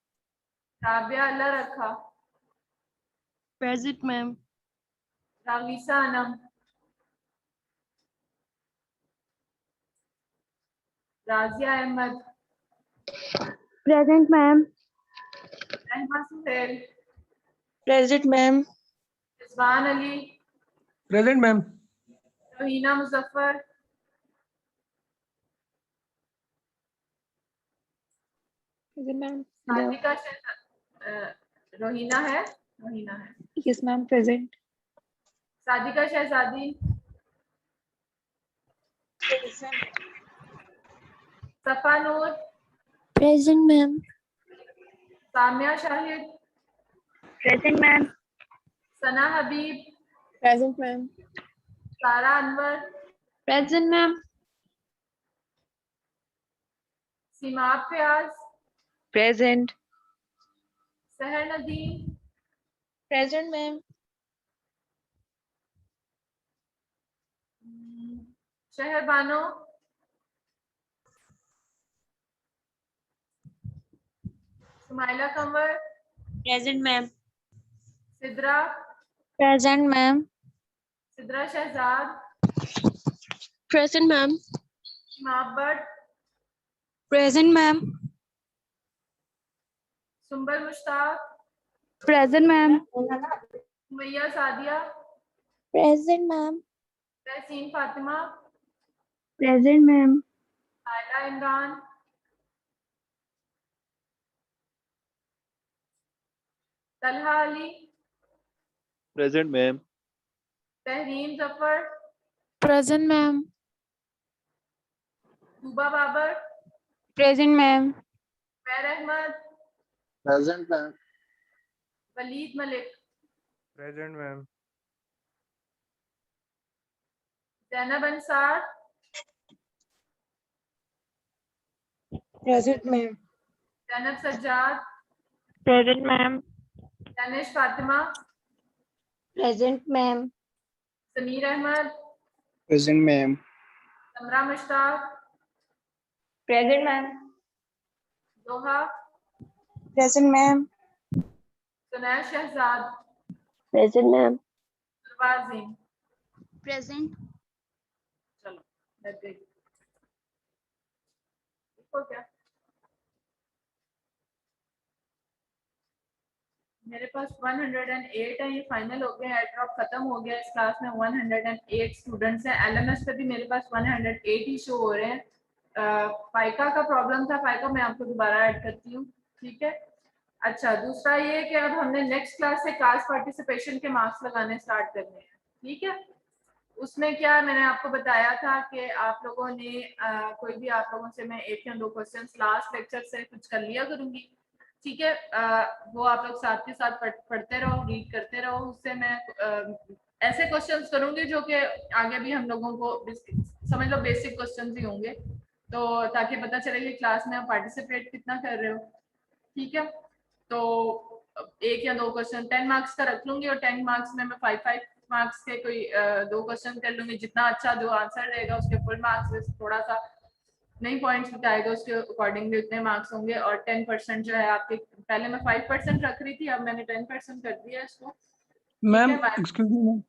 Rabia Allah Rakha, present ma'am. Ragisa Anam, Razia Ahmed, present ma'am. Rahma Suhail, Present, ma'am. Rizwan Ali, Present, ma'am. Roheena Muzaffar, present ma'am. Sadiqa Roheena है, रोहीना है, yes ma'am present. Sadiqa Shahzadi, Safa नूर, Present, ma'am. Samia Shahid, present ma'am. Sana Habib, Present, ma'am. Sara Anwar, present ma'am. Seemab Fayyaz, present. Sehar Nadeem, Present, ma'am. शहर Bano, Sumaila Kanwar, Present, ma'am. Sidra, Present, ma'am. Sidra Shahzad, Present, ma'am. Imam Butt, Present, ma'am. Sumbal Mushtaq, Present, ma'am. Maiya Sadia, Present, ma'am. Tahseen Fatima, present ma'am. Ayla Imran, Talha Ali, Present, ma'am. Tahreem Zafar, Present, ma'am. Duba Babar, Present, ma'am. Mair Ahmed, Present, ma'am. Waleed Malik, Present, ma'am. Zainab Ansar, Present, ma'am. Zainab Sajjad, Present, ma'am. Danish Fatima, Present, ma'am. Sameer Ahmed, Present, ma'am. Samra Mushtaq, Present, ma'am. Doha, Present, ma'am. Sunair Shahzad, Present, ma'am. Parwazeen. Present. चलो लग गई। देखो क्या मेरे पास 108 है, ये final हो गया, एयर ड्रॉप खत्म हो गया। इस क्लास में 108 स्टूडेंट्स हैं। एलएमएस पे भी मेरे पास 108 ही शो हो रहे हैं। फाइका का प्रॉब्लम था, फाइका मैं आपको दोबारा ऐड करती हूँ, ठीक है। अच्छा, दूसरा ये कि अब हमने नेक्स्ट क्लास से क्लास पार्टिसिपेशन के मार्क्स लगाने स्टार्ट करने हैं, ठीक है। उसमें क्या मैंने आपको बताया था कि आप लोगों ने कोई भी आप लोगों से मैं 1 या 2 क्वेश्चंस लास्ट लेक्चर से कुछ कर लिया करूंगी, ठीक है। वो आप लोग साथ के साथ पढ़ते रहो, रीड करते रहो। उससे मैं ऐसे क्वेश्चंस करूंगी जो कि आगे भी हम लोगों को समझ लो बेसिक क्वेश्चंस ही होंगे, तो ताकि पता चले कि क्लास में आप पार्टिसिपेट कितना कर रहे हो, ठीक है। तो 1 या 2 क्वेश्चन 10 मार्क्स का रख लूंगी और 10 मार्क्स में मैं 5 मार्क्स के कोई 2 क्वेश्चन कर लूंगी। जितना अच्छा जो आंसर रहेगा उसके फुल मार्क्स, थोड़ा सा नहीं पॉइंट्स बताएगा उसके अकॉर्डिंग भी उतने मार्क्स होंगे। और 10% जो है आपके, पहले मैं 5% रख रही थी, अब मैंने 10% कर दिया इसको। Ma'am excuse me ma'am.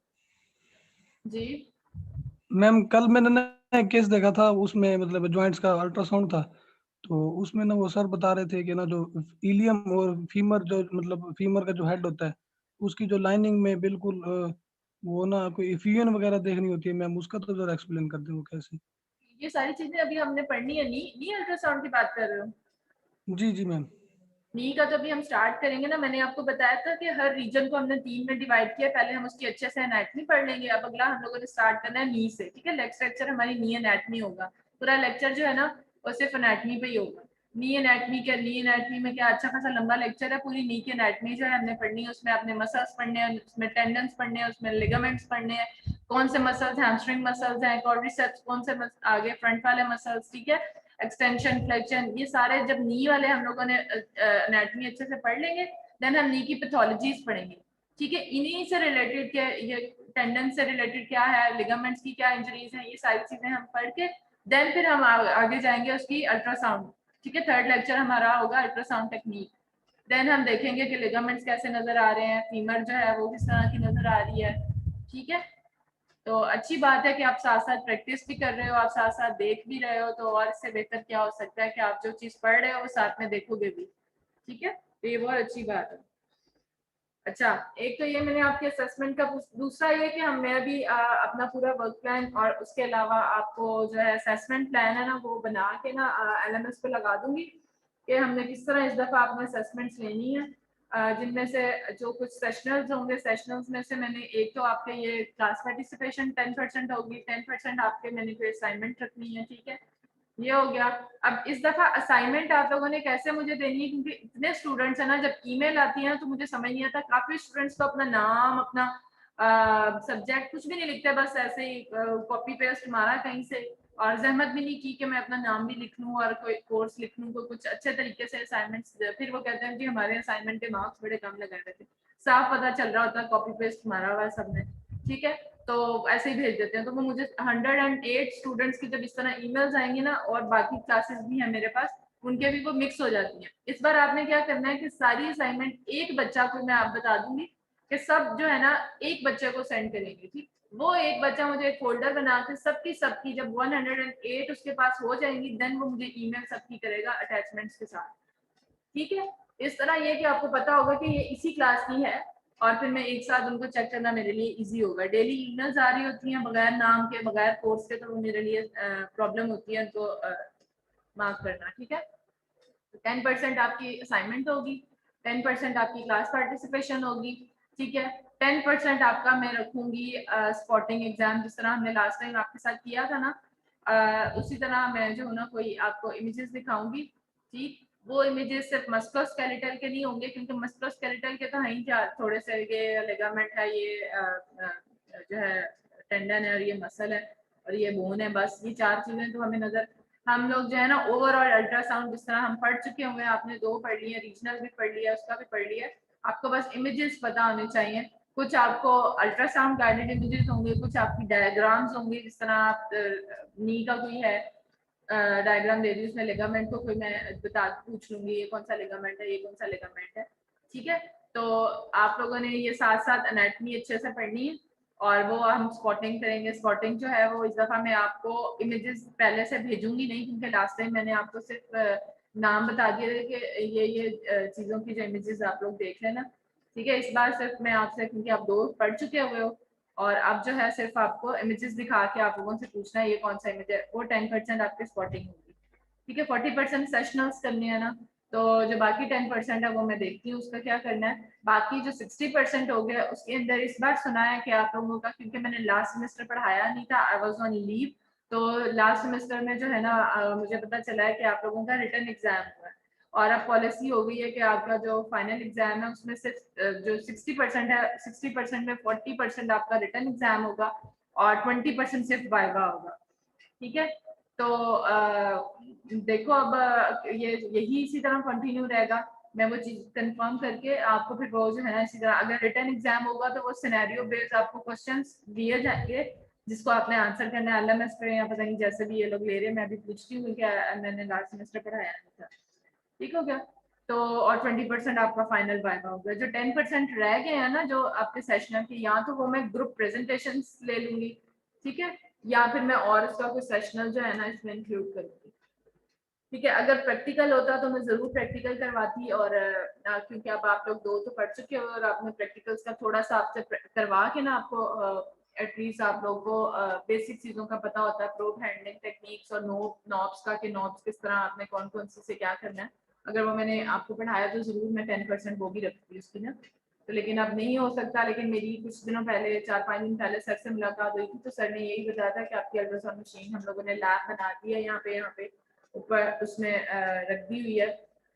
जी मैम कल मैंने ना एक केस देखा था, उसमें मतलब जॉइंट्स का अल्ट्रासाउंड था, तो उसमें ना वो सर बता रहे थे कि ना जो इलियम और फीमर, जो मतलब फीमर का जो हेड होता है, उसकी जो लाइनिंग में बिल्कुल वो ना कोई इफ्यूजन वगैरह देखनी होती है मैम, उसका तो जरा एक्सप्लेन कर दें वो कैसे। ये सारी चीजें अभी हमने पढ़नी है। नी अल्ट्रासाउंड की बात कर रहे हो? जी जी मैम। नी का तो अभी हम स्टार्ट करेंगे ना। मैंने आपको बताया था कि हर रीजन को हमने 3 में डिवाइड किया। पहले हम उसकी अच्छे से एनाटमी पढ़ लेंगे। अब अगला हम लोगों ने स्टार्ट करना है नी से, ठीक है। नेक्स्ट लेक्चर हमारी नी एनाटमी होगा। पूरा लेक्चर जो है ना वो सिर्फ एनाटमी पे ही होगा। नी एनाटमी में क्या अच्छा खासा लंबा लेक्चर है। पूरी नी की एनाटमी जो है हमने पढ़नी है। उसमें अपने मसल्स पढ़ने हैं, उसमें टेंडन्स पढ़ने हैं, उसमें लिगामेंट्स पढ़ने हैं, कौन से मसल्स, हैमस्ट्रिंग मसल्स हैं, क्वाड्रिसेप्स कौन से आगे फ्रंट वाले मसल्स, ठीक है, एक्सटेंशन, फ्लेक्शन, ये सारे जब नी वाले हम लोगों ने एनाटमी अच्छे से पढ़ लेंगे, देन हम नी की पैथोलॉजीज पढ़ेंगे, ठीक है। इन्हीं से रिलेटेड क्या, ये टेंडन से रिलेटेड क्या है, लिगामेंट्स की क्या इंजरीज हैं, ये सारी चीजें हम पढ़ के देन फिर हम आगे जाएंगे उसकी अल्ट्रासाउंड, ठीक है। थर्ड लेक्चर हमारा होगा अल्ट्रासाउंड टेक्निक। देन हम देखेंगे कि लिगामेंट्स कैसे नजर आ रहे हैं, फीमर जो है वो किस तरह की नजर आ रही है, ठीक है। तो अच्छी बात है कि आप साथ साथ प्रैक्टिस भी कर रहे हो, आप साथ साथ देख भी रहे हो। तो और इससे बेहतर क्या हो सकता है कि आप जो चीज पढ़ रहे हो वो साथ में देखोगे भी, ठीक है। तो ये बहुत अच्छी बात है। अच्छा, एक तो ये मैंने आपके असेसमेंट का, दूसरा ये कि हम मैं भी अपना पूरा वर्क प्लान और उसके अलावा आपको जो है असेसमेंट प्लान है ना वो बना के ना एलएमएस पे लगा दूंगी कि हमने किस तरह इस दफा आपने असेसमेंट्स लेनी है। जिनमें से जो कुछ सेशनल्स होंगे, सेशनल्स में से मैंने एक तो आपके ये क्लास पार्टिसिपेशन 10% होगी, 10% आपके मैंने कोई असाइनमेंट रखनी है, ठीक है। ये हो गया। अब इस दफा असाइनमेंट आप लोगों ने कैसे मुझे देनी है, क्योंकि इतने स्टूडेंट्स हैं ना, जब ईमेल आती है तो मुझे समझ नहीं आता। काफी स्टूडेंट्स तो अपना नाम, अपना सब्जेक्ट कुछ भी नहीं लिखते, बस ऐसे ही कॉपी पेस्ट मारा कहीं से, और जहमत भी नहीं की कि मैं अपना नाम भी लिख लूँ और कोई कोर्स लिख लूँ, कोई कुछ अच्छे तरीके से असाइनमेंट्स। फिर वो कहते हैं कि हमारे असाइनमेंट के मार्क्स बड़े कम लगाए रहते हैं। साफ पता चल रहा होता है कॉपी पेस्ट मारा हुआ है सबने, ठीक है। तो ऐसे ही भेज देते हैं। तो वो मुझे 108 स्टूडेंट्स की जब इस तरह ईमेल्स आएंगे ना, और बाकी क्लासेस भी हैं मेरे पास, उनके भी वो मिक्स हो जाती हैं। इस बार आपने क्या करना है कि सारी असाइनमेंट एक बच्चा को मैं आप बता दूंगी कि सब जो है ना एक बच्चे को सेंड करेंगे, ठीक। वो एक बच्चा मुझे एक फोल्डर बना के सबकी जब 108 उसके पास हो जाएंगी, देन वो मुझे ईमेल सबकी करेगा अटैचमेंट्स के साथ, ठीक है। इस तरह ये कि आपको पता होगा कि ये इसी क्लास की है, और फिर मैं एक साथ उनको चेक करना मेरे लिए इजी होगा। डेली ईमेल्स आ रही होती हैं बगैर नाम के, बगैर कोर्स के, तो वो मेरे लिए प्रॉब्लम होती है उनको मार्क करना, ठीक है। 10% आपकी असाइनमेंट होगी, 10% आपकी क्लास पार्टिसिपेशन होगी, ठीक है। 10% आपका मैं रखूंगी स्पॉटिंग एग्जाम, जिस तरह हमने लास्ट टाइम आपके साथ किया था ना, उसी तरह मैं जो ना कोई आपको इमेजेस दिखाऊंगी, ठीक। वो इमेजेस सिर्फ मस्कुलोस्केलेटल के नहीं होंगे, क्योंकि मस्कुलोस्केलेटल के तो हैं क्या, थोड़े से ये लिगामेंट है, ये जो है टेंडन है, और ये मसल है, और ये बोन है, बस ये 4 चीजें तो हमें नजर हम लोग जो है ना ओवरऑल अल्ट्रासाउंड जिस तरह हम पढ़ चुके हुए हैं, आपने 2 पढ़ लिए, रीजनल भी पढ़ लिया, उसका भी पढ़ लिया, आपको बस इमेजेस पता होने चाहिए। कुछ आपको अल्ट्रासाउंड गाइडेड इमेजेस होंगे, कुछ आपकी डायग्राम्स होंगी, जिस तरह आप नी का कोई है डायग्राम दे दी, उसमें लिगामेंट को कोई मैं पूछ लूंगी ये कौन सा लिगामेंट है, ये कौन सा लिगामेंट है, ठीक है। तो आप लोगों ने ये साथ साथ एनाटॉमी अच्छे से पढ़नी है, और वो हम स्पॉटिंग करेंगे। स्पॉटिंग जो है वो इस दफा मैं आपको इमेजेस पहले से भेजूंगी नहीं, क्योंकि लास्ट टाइम मैंने आपको सिर्फ नाम बता दिए थे कि ये चीजों की जो इमेजेस आप लोग देख लेना, ठीक है। इस बार सिर्फ मैं आपसे, क्योंकि आप 2 पढ़ चुके हुए हो, और अब जो है सिर्फ आपको इमेजेस दिखा के आप लोगों से पूछना है ये कौन सा इमेज है, वो 10% आपकी स्पॉटिंग होगी, ठीक है। 40% सेशनल्स करने हैं ना, तो जो बाकी 10% है वो मैं देखती हूँ उसका क्या करना है। बाकी जो 60% हो गया उसके अंदर इस बार सुना है कि आप लोगों का, क्योंकि मैंने लास्ट सेमेस्टर पढ़ाया नहीं था, आई वाज ऑन लीव, तो लास्ट सेमेस्टर में जो है ना मुझे पता चला है कि आप लोगों का रिटर्न एग्जाम हुआ है, और अब पॉलिसी हो गई है कि आपका जो फाइनल एग्जाम है उसमें सिर्फ जो 60% है, 60% में 40% आपका रिटर्न एग्जाम होगा और 20% सिर्फ वाइवा होगा, ठीक है। तो देखो अब ये यही इसी तरह कंटिन्यू रहेगा। मैं वो चीज कंफर्म करके आपको फिर वो जो है ना इसी तरह, अगर रिटर्न एग्जाम होगा तो वो सिनेरियो बेस्ड आपको क्वेश्चंस दिए जाएंगे जिसको आपने आंसर करना है एलएमएस पे, या पता नहीं जैसे भी ये लोग ले रहे हैं, मैं अभी पूछती हूँ क्योंकि मैंने लास्ट सेमेस्टर पढ़ाया नहीं था, ठीक हो गया। तो और 20% आपका फाइनल वाइवा होगा। जो 10% रह गए हैं ना जो आपके सेशनल के, या तो वो मैं ग्रुप प्रेजेंटेशन ले लूंगी, ठीक है, या फिर मैं और उसका कोई सेशनल जो है ना इसमें इंक्लूड करूंगी, ठीक है। अगर प्रैक्टिकल होता तो मैं जरूर प्रैक्टिकल करवाती, और क्योंकि अब आप लोग 2 तो पढ़ चुके हो और आपने प्रैक्टिकल्स का थोड़ा सा आपसे करवा के ना आपको एटलीस्ट आप लोगों को बेसिक चीजों का पता होता है, प्रोब हैंडलिंग टेक्निक्स और नॉब्स का, कि नॉब्स किस तरह आपने कौन कौन से क्या करना है। अगर वो मैंने आपको पढ़ाया तो जरूर मैं 10% वो भी रखती उसकी ना, तो लेकिन अब नहीं हो सकता। लेकिन मेरी कुछ दिनों पहले 4-5 दिन पहले सर से मुलाकात हुई थी, तो सर ने यही बताया था कि आपकी अल्ट्रासाउंड मशीन हम लोगों ने लैब बना दी है यहाँ पे ऊपर उसमें रख दी हुई है,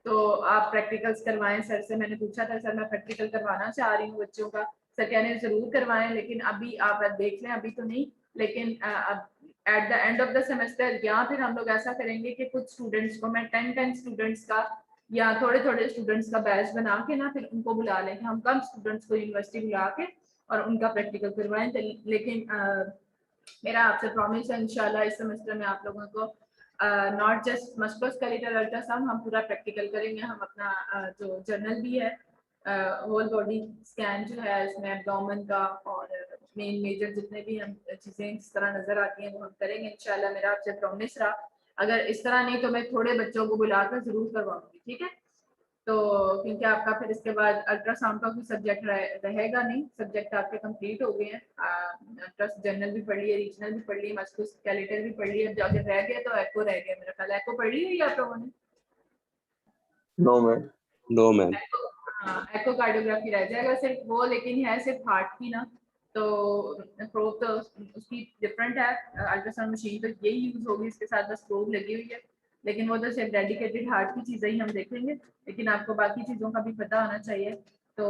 तो आप प्रैक्टिकल्स करवाएं सर से। मैंने पूछा था सर मैं प्रैक्टिकल करवाना चाह रही हूँ बच्चों का, सर कहने जरूर करवाएं, लेकिन अभी आप देख लें, अभी तो नहीं, लेकिन अब at the end of the semester या फिर हम लोग ऐसा करेंगे कि कुछ स्टूडेंट्स को मैं 10 स्टूडेंट्स का या थोड़े स्टूडेंट्स का बैच बना के ना फिर उनको बुला लें, हम कम स्टूडेंट्स को यूनिवर्सिटी बुला के और उनका प्रैक्टिकल करवाएं। लेकिन मेरा आपसे प्रॉमिस है इंशाल्लाह इस सेमेस्टर में आप लोगों को नॉट जस्ट मस्कुलोस्केलेटल अल्ट्रासाउंड, हम पूरा प्रैक्टिकल करेंगे। हम अपना जो जर्नल भी है होल बॉडी स्कैन जो है इसमें एब्डोमेन का और मेजर जितने भी हम चीजें इस तरह नजर आती हैं वो हम करेंगे इंशाल्लाह, मेरा आपसे प्रॉमिस रहा। अगर इस तरह नहीं तो मैं थोड़े बच्चों को बुलाकर जरूर करवाऊंगी, ठीक है। तो क्योंकि आपका फिर इसके बाद अल्ट्रासाउंड का कोई सब्जेक्ट रहेगा नहीं, सब्जेक्ट आपके कंप्लीट हो गए हैं, ट्रस्ट जनरल भी पढ़ लिए, रीजनल भी पढ़ लिए, मस्कुलोस्केलेटल भी पढ़ लिए, अब अगर रह गया तो एको रह गया मेरा ख्याल। एको पढ़ ली है आप लोगों ने? No ma'am. हाँ, एको कार्डियोग्राफी रह जाएगा सिर्फ वो, लेकिन है सिर्फ हार्ट की ना, तो प्रोब तो उसकी डिफरेंट है, अल्ट्रासाउंड मशीन तो यही यूज होगी, इसके साथ बस प्रोब लगी हुई है, लेकिन वो तो सिर्फ डेडिकेटेड हार्ट की चीजें ही हम देखेंगे, लेकिन आपको बाकी चीजों का भी पता होना चाहिए। तो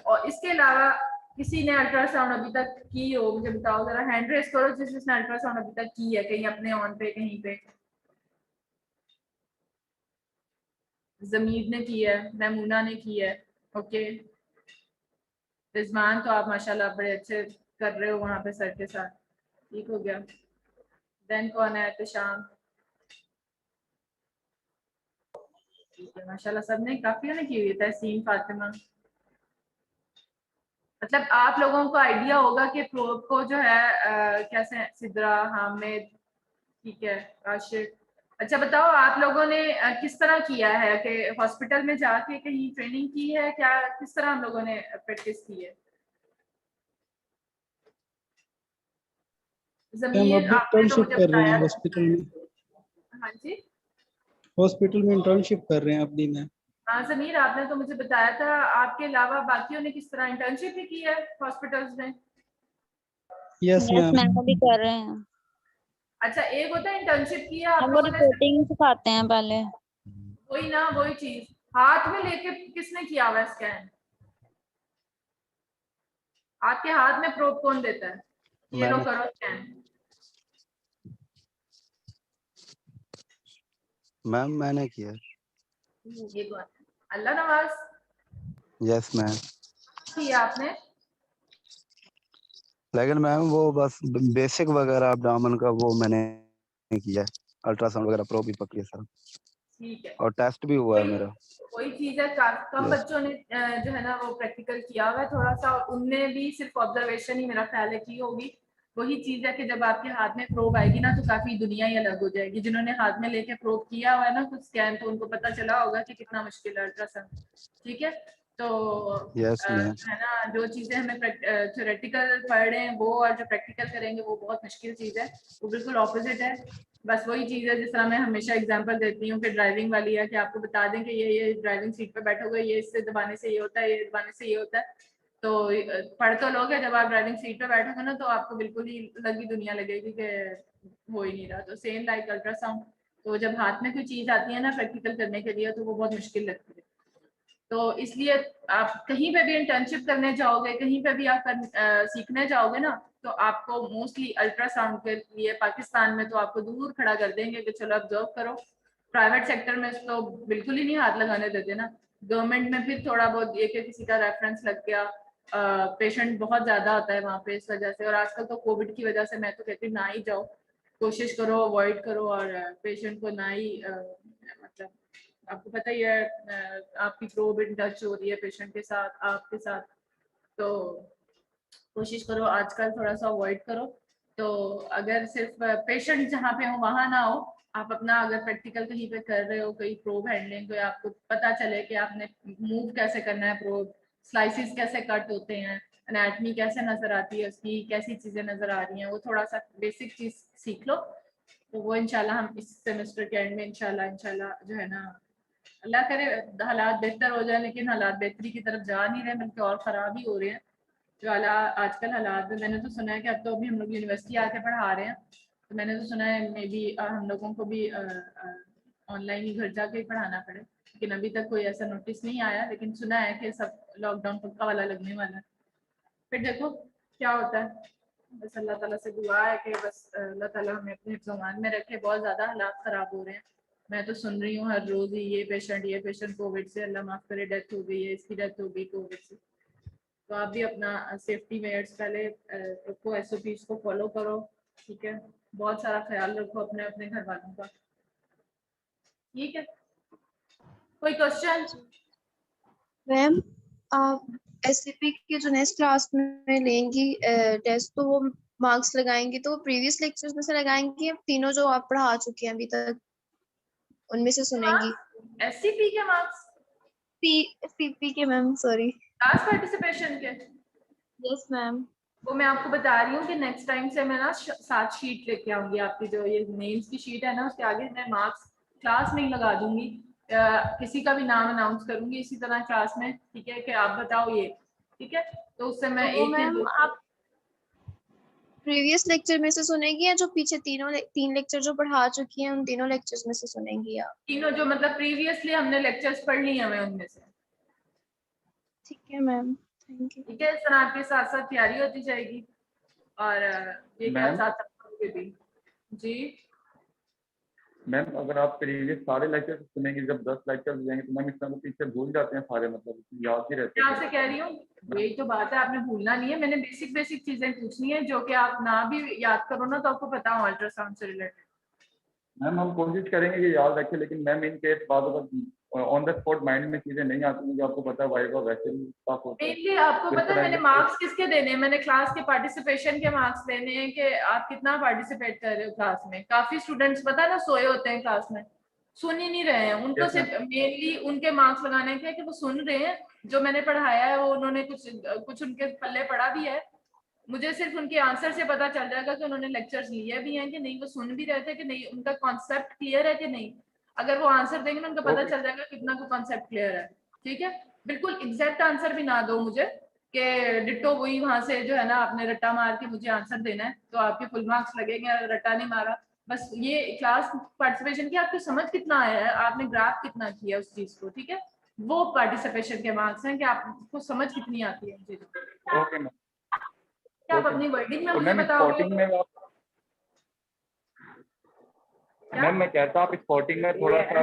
और इसके अलावा किसी ने अल्ट्रासाउंड अभी तक की हो मुझे बताओ जरा, हैंड रेस करो जिसने अल्ट्रासाउंड अभी तक की है कहीं अपने ऑन पे कहीं पे। जमीर ने की है, महमूना ने की है, ओके। रिजवान तो आप माशाल्लाह बड़े अच्छे कर रहे हो वहां पे सर के साथ, ठीक हो गया। देन कौन है? एहतशाम, ठीक है माशाल्लाह सबने, काफी ने की हुई है। तहसीन, फातिमा, मतलब आप लोगों को आइडिया होगा कि प्रोब को जो है कैसे, सिद्रा, हामिद, ठीक है, आशिक। अच्छा बताओ आप लोगों ने किस तरह किया है, कि हॉस्पिटल में जाके कहीं ट्रेनिंग की है क्या, किस तरह हम लोगों ने प्रैक्टिस की है? जमीर अभी आपने तो इंटर्नशिप मुझे कर रहे बताया हैं था। हॉस्पिटल में। हाँ जी, हॉस्पिटल में इंटर्नशिप कर रहे हैं अभी मैं। हाँ जमीर आपने तो मुझे बताया था, आपके अलावा बाकियों ने किस तरह इंटर्नशिप भी की है हॉस्पिटल्स में? Yes ma'am. मैम अभी कर रहे हैं। अच्छा, एक होता है इंटर्नशिप किया आप हम वो लोगों ने, रिपोर्टिंग सिखाते हैं पहले। वही ना वही चीज, हाथ में लेके किसने किया हुआ स्कैन? आपके हाथ में प्रोब कौन देता है? ये लो मैंने करो स्कैन। मैम मैंने किया। ये कौन है? अल्लाह नवाज यस मैम। किया आपने? लेकिन मैम वो बस बेसिक वगैरह abdomen का वो मैंने किया, अल्ट्रासाउंड वगैरह प्रो भी पकड़ी सर, ठीक है, और टेस्ट भी हुआ है मेरा। कोई चीज है, कम Yes. बच्चों ने जो है ना वो प्रैक्टिकल किया हुआ है थोड़ा सा, और उनने भी सिर्फ ऑब्जर्वेशन ही मेरा ख्याल है की होगी। वही चीज है कि जब आपके हाथ में प्रोब आएगी ना तो काफी दुनिया ही अलग हो जाएगी। जिन्होंने हाथ में लेके प्रोब किया हुआ है ना कुछ स्कैन, तो उनको पता चला होगा कि कितना मुश्किल है अल्ट्रासाउंड। ठीक है, तो Yes, ma'am. है ना, जो चीजें हमें थ्योरेटिकल पढ़ रहे हैं वो और जो प्रैक्टिकल करेंगे वो बहुत मुश्किल चीज है, वो बिल्कुल ऑपोजिट है। बस वही चीज है जिस तरह मैं हमेशा एग्जांपल देती हूँ कि ड्राइविंग वाली है, कि आपको बता दें कि ये ड्राइविंग सीट पे बैठोगे, ये इससे दबाने से ये होता है, ये दबाने से ये होता है, तो पढ़ तो लोगे, जब आप ड्राइविंग सीट पे बैठोगे ना तो आपको बिल्कुल ही लगी दुनिया लगेगी कि हो ही नहीं रहा। तो सेम लाइक अल्ट्रासाउंड, तो जब हाथ में कोई चीज आती है ना प्रैक्टिकल करने के लिए तो वो बहुत मुश्किल लगती है। तो इसलिए आप कहीं पे भी इंटर्नशिप करने जाओगे, कहीं पे भी आप सीखने जाओगे ना, तो आपको मोस्टली अल्ट्रासाउंड के लिए पाकिस्तान में तो आपको दूर खड़ा कर देंगे कि चलो ऑब्जर्व करो। प्राइवेट सेक्टर में तो बिल्कुल ही नहीं हाथ लगाने देते ना। गवर्नमेंट में फिर थोड़ा बहुत ये कि किसी का रेफरेंस लग गया, पेशेंट बहुत ज्यादा होता है वहाँ पे इस वजह से, और आजकल तो कोविड की वजह से मैं तो कहती हूँ ना ही जाओ, कोशिश करो अवॉइड करो, और पेशेंट को ना ही मतलब आपको पता ही है आपकी प्रोब इन टच हो रही है पेशेंट के साथ, आपके साथ, तो कोशिश करो आजकल थोड़ा सा अवॉइड करो। तो अगर सिर्फ पेशेंट जहाँ पे हो वहां ना हो, आप अपना अगर प्रैक्टिकल कहीं पे कर रहे हो, कोई प्रोब हैंडलिंग, तो आपको पता चले कि आपने मूव कैसे करना है प्रोब, स्लाइसिस कैसे कट होते हैं, एनाटमी कैसे नजर आती है उसकी, कैसी चीजें नजर आ रही हैं, वो थोड़ा सा बेसिक चीज सीख लो। तो वो इंशाल्लाह हम इस सेमेस्टर के एंड में इंशाल्लाह जो है ना, अल्लाह करे हालात बेहतर हो जाए, लेकिन हालात बेहतरी की तरफ जा नहीं रहे बल्कि और ख़राब ही हो रहे हैं जो आजकल हालात में। मैंने तो सुना है कि अब तो अभी हम लोग यूनिवर्सिटी आके पढ़ा रहे हैं, तो मैंने तो सुना है मे बी हम लोगों को भी ऑनलाइन ही घर जाके ही पढ़ाना पड़े, लेकिन अभी तक कोई ऐसा नोटिस नहीं आया, लेकिन सुना है कि सब लॉकडाउन पक्का वाला लगने वाला है। फिर देखो क्या होता है, बस अल्लाह ताला से दुआ है कि बस अल्लाह ताला हमें अपने हिफ्ज़-ओ-अमान में रखे। बहुत ज़्यादा हालात ख़राब हो रहे हैं, मैं तो सुन रही हूँ हर रोज़ ही ये पेशेंट कोविड से, अल्लाह माफ़ करे डेथ हो गई है, इसकी डेथ हो गई कोविड से। तो आप भी अपना सेफ्टी मेजर्स पहले रखो, SOPs को फॉलो करो, ठीक है, बहुत सारा ख्याल रखो अपने अपने घर वालों का, ठीक है। कोई क्वेश्चन? मैम आप SCP के जो नेक्स्ट क्लास में लेंगी टेस्ट, तो वो मार्क्स लगाएंगी तो प्रीवियस लेक्चर्स में से लगाएंगी या तीनों जो आप पढ़ा चुके हैं अभी तक उनमें से सुनेंगी? SCP के मार्क्स? CP के मैम, सॉरी। क्लास पार्टिसिपेशन के? Yes ma'am. वो मैं आपको बता रही हूँ कि नेक्स्ट टाइम से मैं ना 7 शीट लेके आऊंगी, आपकी जो ये नेम्स की शीट है ना उसके आगे मैं मार्क्स क्लास में ही लगा दूंगी, किसी का भी नाम अनाउंस करूंगी इसी तरह क्लास में, ठीक है, कि आप बताओ ये, ठीक है, तो उससे मैं तो एक या मैम दो आप प्रीवियस लेक्चर में से सुनेंगी या जो पीछे तीन लेक्चर जो पढ़ा चुकी हैं उन तीनों लेक्चर्स में से सुनेंगी आप? तीनों जो मतलब प्रीवियसली हमने लेक्चर्स पढ़ लिए हमें उनमें से। ठीक है मैम, थैंक यू। ठीक है, इस तरह आपके साथ साथ तैयारी होती जाएगी, और ये क्या साथ भी। जी मैम, अगर आप प्रीवियस सारे लेक्चर सुनेंगे, जब 10 लेक्चर हो जाएंगे तो मैम इस तरह पीछे भूल जाते हैं सारे, मतलब याद ही रहते मैं हैं। आपसे कह रही हूँ यही तो बात है, आपने भूलना नहीं है, मैंने बेसिक चीजें पूछनी है जो कि आप ना भी याद करो ना तो आपको पता हो अल्ट्रासाउंड से रिलेटेड। मैम हम कोशिश करेंगे कि याद रखें, लेकिन मैम इन केस बाद ऑन द स्पॉट माइंड में चीजें नहीं आती मुझे, आपको पता है वाइवा वैसे भी टफ होता है। मेनली आपको पता है मैंने मार्क्स किसके देने हैं, मैंने क्लास के पार्टिसिपेशन के मार्क्स देने हैं कि आप कितना पार्टिसिपेट कर रहे हो क्लास में। काफी स्टूडेंट्स पता है ना सोए होते हैं क्लास में, सुन ही नहीं रहे हैं, उनको सिर्फ मेनली उनके मार्क्स लगाने के कि वो सुन रहे हैं जो मैंने पढ़ाया है, वो उन्होंने कुछ उनके पल्ले पढ़ा भी है, मुझे सिर्फ उनके आंसर से पता चल जाएगा कि उन्होंने लेक्चर्स लिए भी हैं कि नहीं, वो सुन भी रहे थे कि नहीं, उनका कॉन्सेप्ट क्लियर है कि नहीं। अगर वो आंसर देंगे ना उनको पता चल जाएगा कितना को कॉन्सेप्ट क्लियर है, ठीक है। बिल्कुल एग्जैक्ट आंसर भी ना दो मुझे कि डिट्टो वही वहां से जो है ना आपने रट्टा मार के मुझे आंसर देना है तो आपके फुल मार्क्स लगेंगे, रट्टा नहीं मारा। बस ये क्लास पार्टिसिपेशन की आपकी समझ कितना आया है, आपने ग्राफ कितना किया उस चीज को, ठीक है, वो पार्टिसिपेशन के मार्क्स हैं कि आपको समझ कितनी आती है चीज। ओके मैम, क्या आप अपनी वर्डिंग में मुझे मैम बताओगे? स्पॉटिंग में आप मैम मैं कहता आप स्पॉटिंग में थोड़ा सा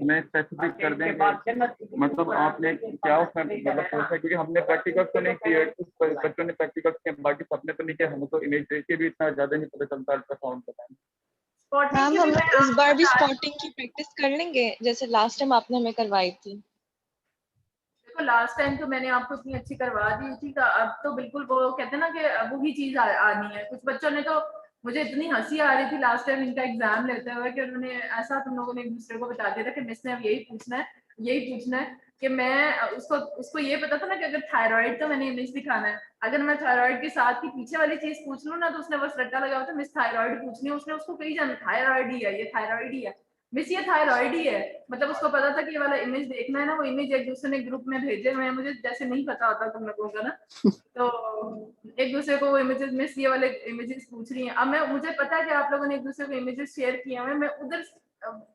मैं स्पेसिफिक कर दें कि मतलब आपने क्या उसमें मतलब सोचा, क्योंकि हमने प्रैक्टिकल्स तो नहीं किए, कुछ बच्चों ने प्रैक्टिकल्स के बाकी सपने तो नहीं किए, हमें तो इमेज देख के भी इतना ज्यादा नहीं पता चलता अल्ट्रासाउंड का। मैम हम इस बार भी स्पॉटिंग की प्रैक्टिस कर लेंगे जैसे लास्ट टाइम आपने हमें करवाई थी। देखो लास्ट टाइम तो मैंने आपको इतनी अच्छी करवा दी थी, अब तो बिल्कुल वो कहते हैं ना कि वही चीज आनी है। कुछ बच्चों ने तो मुझे इतनी हंसी आ रही थी लास्ट टाइम इनका एग्जाम लेते हुए कि उन्होंने ऐसा तुम लोगों ने एक दूसरे को बता दिया था कि मिस ने अब यही पूछना है कि मैं उसको ये पता था ना कि अगर थायराइड तो मैंने इमेज दिखाना है, अगर मैं थायराइड के साथ की पीछे वाली चीज पूछ लूँ ना तो उसने बस रट्टा लगा था मिस थायराइड पूछनी है, उसने उसको कही जाना थायराइड ही है, ये थायराइड ही है मिस, ये थायराइड ही है। मतलब उसको पता था कि ये वाला इमेज देखना है ना, वो इमेज एक दूसरे ने ग्रुप में भेजे हुए हैं, मुझे जैसे नहीं पता होता तुम लोगों का ना, तो एक दूसरे को वो इमेजेस मिस ये वाले इमेजेस पूछ रही हैं। अब मुझे पता है कि आप लोगों ने एक दूसरे को इमेजेस शेयर किए हुए, मैं उधर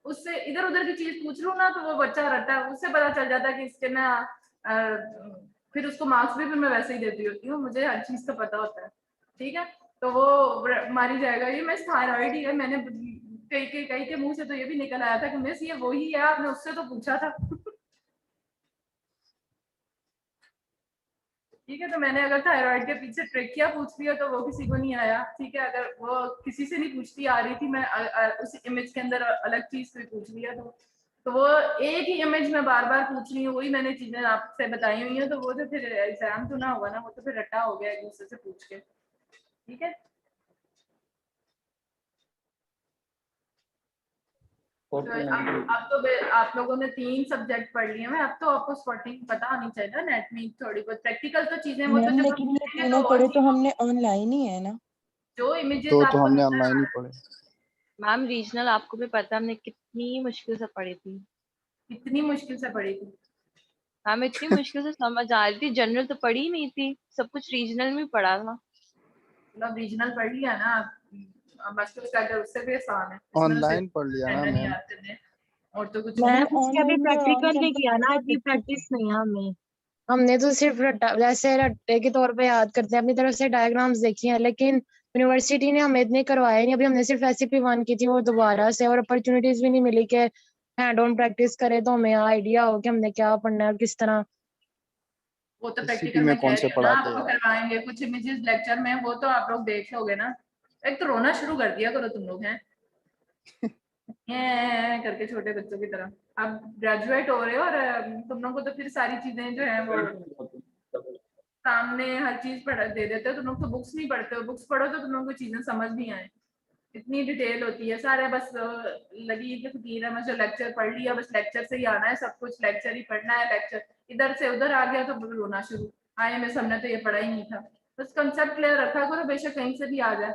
उससे इधर उधर की चीज पूछ लूँ ना तो वो बच्चा रहता है, उससे पता चल जाता है कि इसके ना फिर उसको मार्क्स भी फिर मैं वैसे ही देती होती हूँ, मुझे हर चीज का पता होता है। ठीक है, तो वो मारी जाएगा ये मिस थायराइड ही है, मैंने कई के मुंह से तो ये भी निकल आया था कि मिस ये वही है, आपने उससे तो पूछा था। ठीक है, तो मैंने अगर थायराइड के पीछे ट्रिकिया पूछ लिया तो वो किसी को नहीं आया। ठीक है, अगर वो किसी से नहीं पूछती आ रही थी, मैं उस इमेज के अंदर अलग चीज से पूछ लिया तो वो एक ही इमेज में बार बार पूछ रही हूँ, वही मैंने चीजें आपसे बताई हुई हैं, तो वो तो फिर एग्जाम तो ना होगा ना, वो तो फिर रट्टा हो गया एक दूसरे से पूछ के। ठीक है, तो अब तो आप लोगों ने 3 सब्जेक्ट पढ़ लिए हैं, अब तो आपको स्पॉटिंग पता होनी चाहिए, नेट में थोड़ी बहुत प्रैक्टिकल तो चीजें वो तो जब लेकिन ये तीनों पढ़े तो हमने ऑनलाइन ही है ना, जो इमेजेस तो आपको हमने ऑनलाइन ही पढ़े। मैम रीजनल आपको भी पता हमने कितनी मुश्किल से पढ़ी थी। कितनी मुश्किल से पढ़ी थी? हमें इतनी मुश्किल से समझ आ रही थी, जनरल तो पढ़ी ही नहीं थी, सब कुछ रीजनल में पढ़ा था। मतलब रीजनल पढ़ लिया ना, मास्टर्स का उससे भी आसान है, ऑनलाइन पढ़ लिया ना मैम। और तो कुछ मैम नहीं। उसके अभी प्रैक्टिकल नहीं किया ना, इतनी प्रैक्टिस नहीं है हमें। हमने तो सिर्फ वैसे रट्टे के तौर पे याद करते हैं, अपनी तरफ से डायग्राम्स देखी हैं, लेकिन यूनिवर्सिटी ने हमें इतने करवाए नहीं। अभी हमने सिर्फ SCP-1 की थी, वो दोबारा से, और अपॉर्चुनिटीज भी नहीं मिली कि हैंड ऑन प्रैक्टिस करें तो हमें आइडिया हो कि हमने क्या पढ़ना है और किस तरह। वो तो SCP प्रैक्टिकल में में कौन कह से रही हूँ ना, पढ़ाते आपको हैं? करवाएंगे कुछ इमेजेस लेक्चर में, वो तो आप लोग देख लोगे ना। एक तो रोना शुरू कर दिया करो तुम लोग हैं करके छोटे बच्चों की तरह। अब ग्रेजुएट हो रहे हो और तुम लोगों को तो फिर सारी चीजें जो है वो सामने हर चीज पढ़ दे देते हो, तुम लोग तो बुक्स नहीं पढ़ते हो, बुक्स पढ़ो तो तुम लोगों को चीजें समझ नहीं आए, इतनी डिटेल होती है सारे, बस लगी कि फकीर है मुझे लेक्चर पढ़ लिया, बस लेक्चर से ही आना है, सब कुछ लेक्चर ही पढ़ना है, लेक्चर इधर से उधर आ गया तो रोना शुरू, आए में हमने तो ये पढ़ा ही नहीं था। बस कंसेप्ट क्लियर रखा करो, बेशक कहीं से भी आ जाए।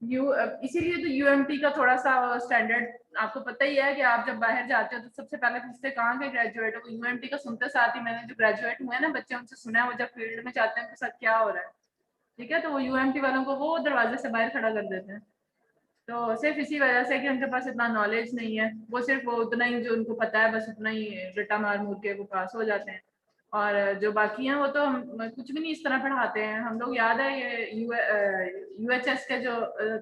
इसीलिए तो UMT का थोड़ा सा स्टैंडर्ड आपको पता ही है कि आप जब बाहर जाते हो तो सबसे पहले पूछते कहाँ के ग्रेजुएट हो। UMT का सुनते साथ ही मैंने जो ग्रेजुएट हुए हैं ना बच्चे, उनसे सुना है वो जब फील्ड में जाते हैं उनके साथ क्या हो रहा है। ठीक है, तो वो UMT वालों को वो दरवाजे से बाहर खड़ा कर देते हैं, तो सिर्फ इसी वजह से कि उनके पास इतना नॉलेज नहीं है, वो सिर्फ वो उतना ही जो उनको पता है बस उतना ही रट्टा मार मूर के वो पास हो जाते हैं, और जो बाकी हैं वो तो कुछ भी नहीं इस तरह पढ़ाते हैं। हम लोग याद है ये UHS के जो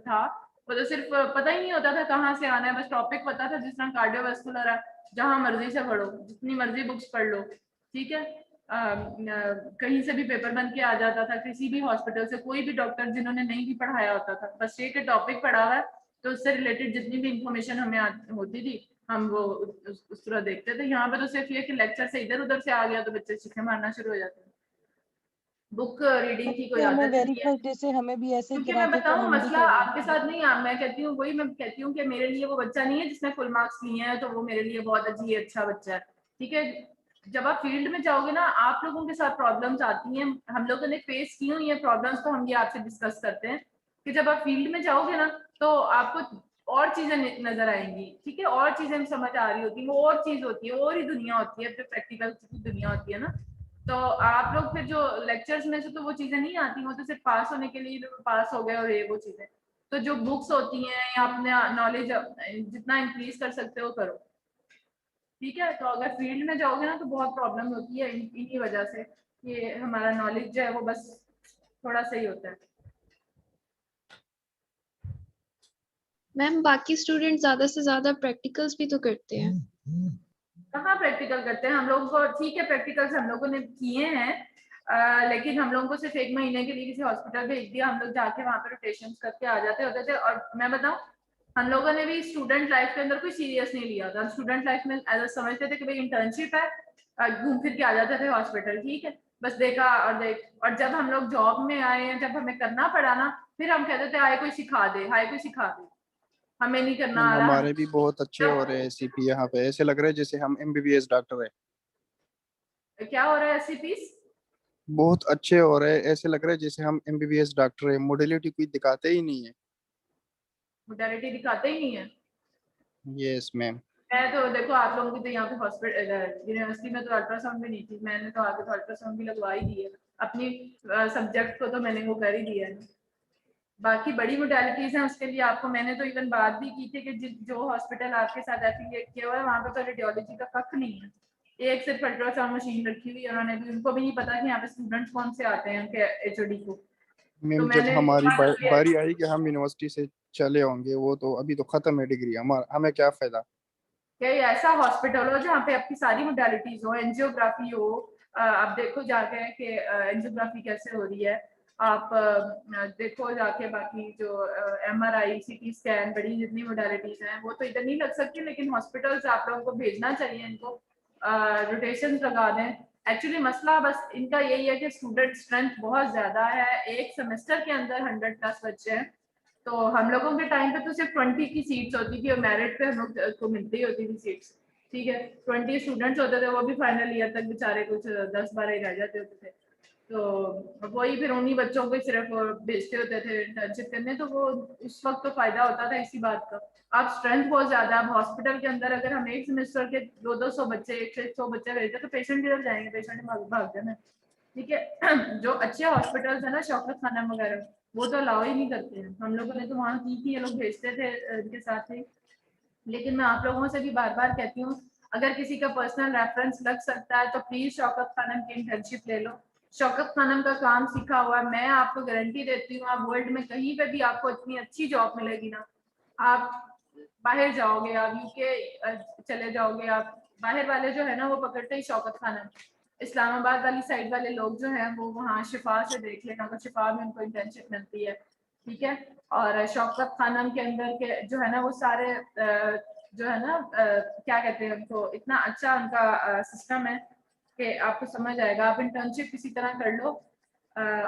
था वो तो सिर्फ पता ही नहीं होता था कहाँ से आना है, बस टॉपिक पता था, जिस तरह कार्डियोवास्कुलर है जहाँ मर्जी से पढ़ो, जितनी मर्जी बुक्स पढ़ लो। ठीक है, कहीं से भी पेपर बन के आ जाता था, किसी भी हॉस्पिटल से कोई भी डॉक्टर जिन्होंने नहीं भी पढ़ाया होता था, बस ये कि टॉपिक पढ़ा हुआ है तो उससे रिलेटेड जितनी भी इंफॉर्मेशन हमें होती थी हम वो उस तरह देखते थे। यहाँ पे तो सिर्फ ये कि लेक्चर से इधर उधर से आ गया तो बच्चे सीखे मारना शुरू हो जाते हैं, बुक रीडिंग की कोई हमें आदत वेरी नहीं है। फर्स्ट डे से हमें भी ऐसे क्योंकि मैं कराते तो बताऊं हम भी मसला कर आपके साथ नहीं है, मैं कहती हूँ वही मैं कहती हूँ कि मेरे लिए वो बच्चा नहीं है जिसने फुल मार्क्स लिए हैं तो वो मेरे लिए बहुत अच्छा बच्चा है। ठीक है, जब आप फील्ड में जाओगे ना आप लोगों के साथ प्रॉब्लम्स आती हैं, हम लोगों ने फेस की हुई है प्रॉब्लम्स, तो हम ये आपसे डिस्कस करते हैं कि जब आप फील्ड में जाओगे ना तो आपको और चीजें नजर आएंगी। ठीक है, और चीजें समझ आ रही होती है, वो और चीज होती है, और ही दुनिया होती है, जो प्रैक्टिकल की दुनिया होती है ना, तो आप लोग फिर जो लेक्चर्स में से तो वो चीजें नहीं आती, वो तो सिर्फ पास होने के लिए पास हो गए और ये वो चीजें, तो जो बुक्स होती हैं या अपने नॉलेज जितना इंक्रीज कर सकते हो करो। ठीक है, तो अगर फील्ड में जाओगे ना तो बहुत प्रॉब्लम होती है इन्हीं वजह से कि हमारा नॉलेज जो है वो बस थोड़ा सही होता है। मैम बाकी स्टूडेंट ज्यादा से ज्यादा प्रैक्टिकल्स भी तो करते हैं। कहाँ प्रैक्टिकल करते हैं हम लोग को? ठीक है प्रैक्टिकल्स हम लोगों ने किए हैं, लेकिन हम लोगों को सिर्फ 1 महीने के लिए किसी हॉस्पिटल भेज दिया, हम लोग जाके वहाँ पे रोटेशन करके आ जाते होते थे। और मैं बताऊँ, हम लोगों ने भी स्टूडेंट लाइफ के अंदर कोई सीरियस नहीं लिया था। स्टूडेंट लाइफ में ऐसा समझते थे कि भाई इंटर्नशिप है, घूम फिर के आ जाते थे हॉस्पिटल, ठीक है, बस देखा और देख। और जब हम लोग जॉब में आए हैं, जब हमें करना पड़ा ना, फिर हम कहते थे हाय कोई सिखा दे, हाय कोई सिखा दे, हमें नहीं करना आ रहा। हमारे भी बहुत अच्छे हो रहे हैं एसीपी यहाँ पे, ऐसे लग रहा है जैसे हम एमबीबीएस डॉक्टर है। क्या हो रहा है एससीपीस? बहुत अच्छे हो रहे हैं, ऐसे लग रहा है जैसे हम एमबीबीएस डॉक्टर है। मोडेलिटी कोई दिखाते ही नहीं है। मोडालिटी दिखाते ही नहीं है। Yes ma'am. मैं तो देखो आप लोगों की तो यहाँ पे हॉस्पिटल यूनिवर्सिटी में तो अल्ट्रासाउंड भी नहीं थी, मैंने तो आगे तो अल्ट्रासाउंड भी लगवा ही दी है अपनी सब्जेक्ट को, तो मैंने वो कर ही दिया है। बाकी बड़ी मोडालिटीज हैं, उसके लिए आपको मैंने तो इवन बात भी की थी कि जो हॉस्पिटल आपके साथ एफिलिएट किया हुआ है वहाँ पे तो रेडियोलॉजी का कख नहीं है, एक सिर्फ अल्ट्रासाउंड मशीन रखी हुई है। उन्होंने भी, उनको भी नहीं पता कि यहाँ पे स्टूडेंट्स कौन से आते हैं उनके एचओडी को। तो मैम जब मैंने हमारी बारी आई कि हम यूनिवर्सिटी से चले होंगे, वो तो अभी तो खत्म है डिग्री, हमारा हमें क्या फायदा। क्या ये ऐसा हॉस्पिटल हो जहाँ पे आपकी सारी मोडालिटीज हो, एंजियोग्राफी हो, आप देखो जाके कि एंजियोग्राफी कैसे हो रही है, आप देखो जाके बाकी जो एमआरआई सीटी स्कैन, बड़ी जितनी मोडालिटीज हैं वो तो इधर नहीं लग सकती, लेकिन हॉस्पिटल्स आप लोगों को भेजना चाहिए, इनको रोटेशन लगा दें। एक्चुअली मसला बस इनका यही है कि स्टूडेंट स्ट्रेंथ बहुत ज्यादा है, एक सेमेस्टर के अंदर 100+ बच्चे हैं। तो हम लोगों के टाइम पे तो सिर्फ 20 की सीट्स होती थी और मेरिट पे हम लोग को मिलती ही होती थी सीट्स, ठीक है, 20 स्टूडेंट्स होते थे, वो भी फाइनल ईयर तक बेचारे कुछ 10-12 ही रह जाते होते थे। तो वही फिर उन्हीं बच्चों को सिर्फ भेजते होते थे इंटर्नशिप करने, तो वो उस वक्त तो फायदा होता था इसी बात का। अब स्ट्रेंथ बहुत ज्यादा, अब हॉस्पिटल के अंदर अगर हम एक सेमेस्टर के 200 बच्चे, 100 बच्चे भेजते तो पेशेंट किधर जाएंगे, पेशेंट भाग जाना, ठीक है। जो अच्छे हॉस्पिटल्स है ना, शौकत खानम वगैरह, वो तो अलाउ ही नहीं करते हैं। हम लोगों ने तो वहाँ की थी, ये लोग भेजते थे इनके साथ ही। लेकिन मैं आप लोगों से भी बार बार कहती हूँ, अगर किसी का पर्सनल रेफरेंस लग सकता है तो प्लीज शौकत खानम की इंटर्नशिप ले लो। शौकत खानम का काम सीखा हुआ है, मैं आपको गारंटी देती हूँ, आप वर्ल्ड में कहीं पे भी आपको इतनी अच्छी जॉब मिलेगी ना, आप बाहर जाओगे, आप यूके चले जाओगे, आप बाहर वाले जो है ना वो पकड़ते ही शौकत खानम। इस्लामाबाद वाली साइड वाले लोग जो हैं वो वहाँ शिफा से देख लेना, तो शिफा में उनको इंटर्नशिप मिलती है, ठीक है। और शौकत खानम के अंदर के जो है ना वो सारे जो है ना क्या कहते हैं उनको, इतना अच्छा उनका सिस्टम है कि आपको समझ आएगा। आप इंटर्नशिप किसी तरह कर लो,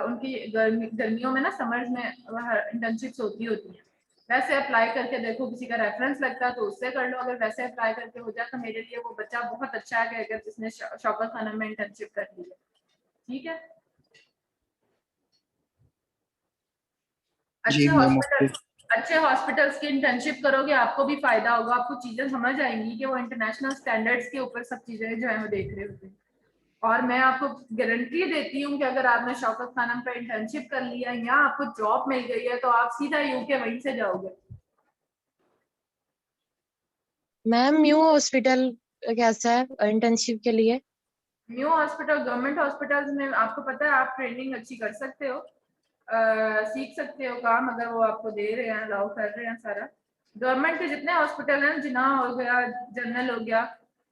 उनकी गर्मियों में ना, समर्स में इंटर्नशिप्स होती हैं, वैसे अप्लाई करके देखो, किसी का रेफरेंस लगता है तो उससे कर लो। अगर वैसे अप्लाई करके हो जाए तो मेरे लिए वो बच्चा बहुत अच्छा है कि अगर जिसने शौकत खानम में इंटर्नशिप कर ली है, ठीक है। अच्छे हॉस्पिटल्स की इंटर्नशिप करोगे, आपको भी फायदा होगा, आपको चीजें समझ आएंगी कि वो इंटरनेशनल स्टैंडर्ड्स के ऊपर सब चीजें जो है वो देख रहे होते हैं। और मैं आपको गारंटी देती हूँ कि अगर आपने शौकत खानम पर इंटर्नशिप कर लिया या आपको जॉब मिल गई है तो आप सीधा यूके वहीं से जाओगे। मैम न्यू हॉस्पिटल कैसा है इंटर्नशिप के लिए? न्यू हॉस्पिटल, गवर्नमेंट हॉस्पिटल्स में आपको पता है आप ट्रेनिंग अच्छी कर सकते हो, सीख सकते हो काम, अगर वो आपको दे रहे हैं, अलाउ कर रहे हैं सारा। गवर्नमेंट के जितने हॉस्पिटल हैं, जिना हो गया, जनरल हो गया,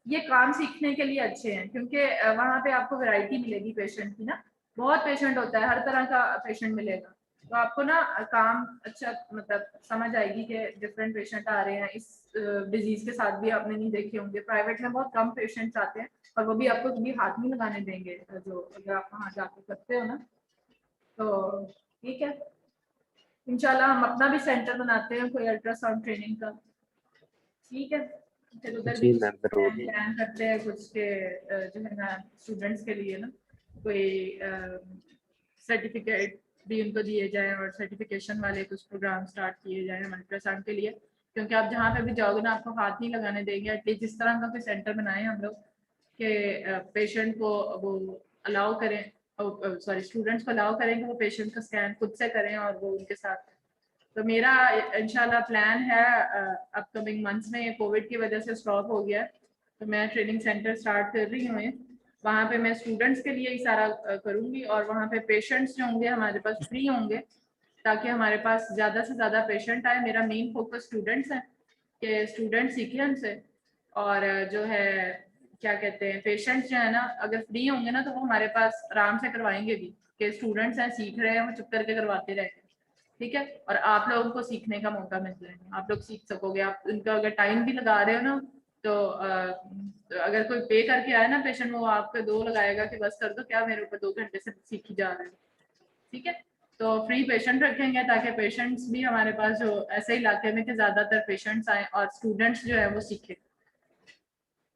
ये काम सीखने के लिए अच्छे हैं, क्योंकि वहाँ पे आपको वैरायटी मिलेगी पेशेंट की ना, बहुत पेशेंट होता है, हर तरह का पेशेंट मिलेगा, तो आपको ना काम अच्छा मतलब समझ आएगी कि डिफरेंट पेशेंट आ रहे हैं। इस डिजीज के साथ भी आपने नहीं देखे होंगे, प्राइवेट में बहुत कम पेशेंट्स आते हैं और वो भी आपको कभी हाथ नहीं लगाने देंगे, जो अगर आप वहाँ जाके करते हो ना, तो ठीक है। इंशाल्लाह हम अपना भी सेंटर बनाते हैं कोई अल्ट्रासाउंड ट्रेनिंग का, ठीक है, फिर उधर भी प्लान करते हैं कुछ के जो है ना स्टूडेंट्स के लिए ना कोई सर्टिफिकेट भी उनको दिए जाए और सर्टिफिकेशन वाले कुछ प्रोग्राम स्टार्ट किए जाए हम अल्ट्रासाउंड के लिए, क्योंकि आप जहाँ पे भी जाओगे ना आपको हाथ नहीं लगाने देंगे। एटलीस्ट इस तरह का कोई सेंटर बनाए हम लोग कि पेशेंट को वो अलाउ करें, सॉरी स्टूडेंट्स को अलाउ करें कि वो पेशेंट का स्कैन खुद से करें और वो उनके साथ। तो मेरा इंशाल्लाह प्लान है अपकमिंग मंथ्स में, ये कोविड की वजह से स्टॉप हो गया, तो मैं ट्रेनिंग सेंटर स्टार्ट कर रही हूँ, वहाँ पे मैं स्टूडेंट्स के लिए ही सारा करूँगी और वहाँ पे पेशेंट्स जो होंगे हमारे पास फ्री होंगे, ताकि हमारे पास ज़्यादा से ज़्यादा पेशेंट आए। मेरा मेन फोकस स्टूडेंट्स है कि स्टूडेंट सीखें हमसे, और जो है क्या कहते हैं पेशेंट्स जो है ना अगर फ्री होंगे ना तो वो हमारे पास आराम से करवाएंगे भी, कि स्टूडेंट्स हैं सीख रहे हैं वो चुप करके करवाते रहेंगे, ठीक है। और आप लोगों को सीखने का मौका मिल जाएगा, आप लोग सीख सकोगे। आप उनका अगर टाइम भी लगा रहे हो ना तो अगर कोई पे करके आए ना पेशेंट, वो आप पे 2 लगाएगा कि बस कर दो, क्या मेरे ऊपर 2 घंटे से सीखी जा रहे हैं, ठीक है। तो फ्री पेशेंट रखेंगे ताकि पेशेंट्स भी हमारे पास जो ऐसे इलाके में कि ज्यादातर पेशेंट्स आए और स्टूडेंट्स जो है वो सीखे,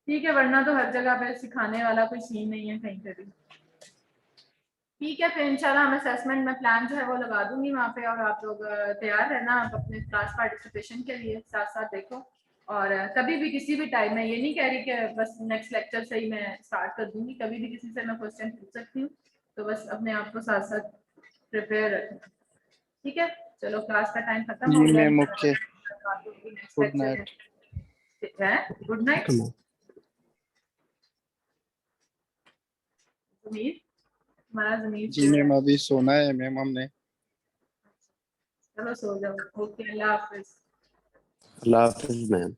ठीक है। वरना तो हर जगह पे सिखाने वाला कोई सीन नहीं है कहीं पे भी, ठीक है। फिर इंशाल्लाह हम असेसमेंट में प्लान जो है वो लगा दूंगी वहाँ पे, और आप लोग तैयार रहना आप अपने क्लास पार्टिसिपेशन के लिए, साथ साथ देखो। और कभी भी किसी भी टाइम में ये नहीं कह रही कि बस नेक्स्ट लेक्चर से ही मैं स्टार्ट कर दूंगी, कभी भी किसी से मैं क्वेश्चन पूछ सकती हूँ, तो बस अपने आप को साथ साथ प्रिपेयर रखना, ठीक है। चलो क्लास का टाइम खत्म हो जी गया, ma'am, okay, good night. Good night Zameer, हमारा जमीर जी मैम, अभी सोना है मैम हमने। चलो सो जाओ, ओके, अल्लाह हाफिज। अल्लाह हाफिज मैम।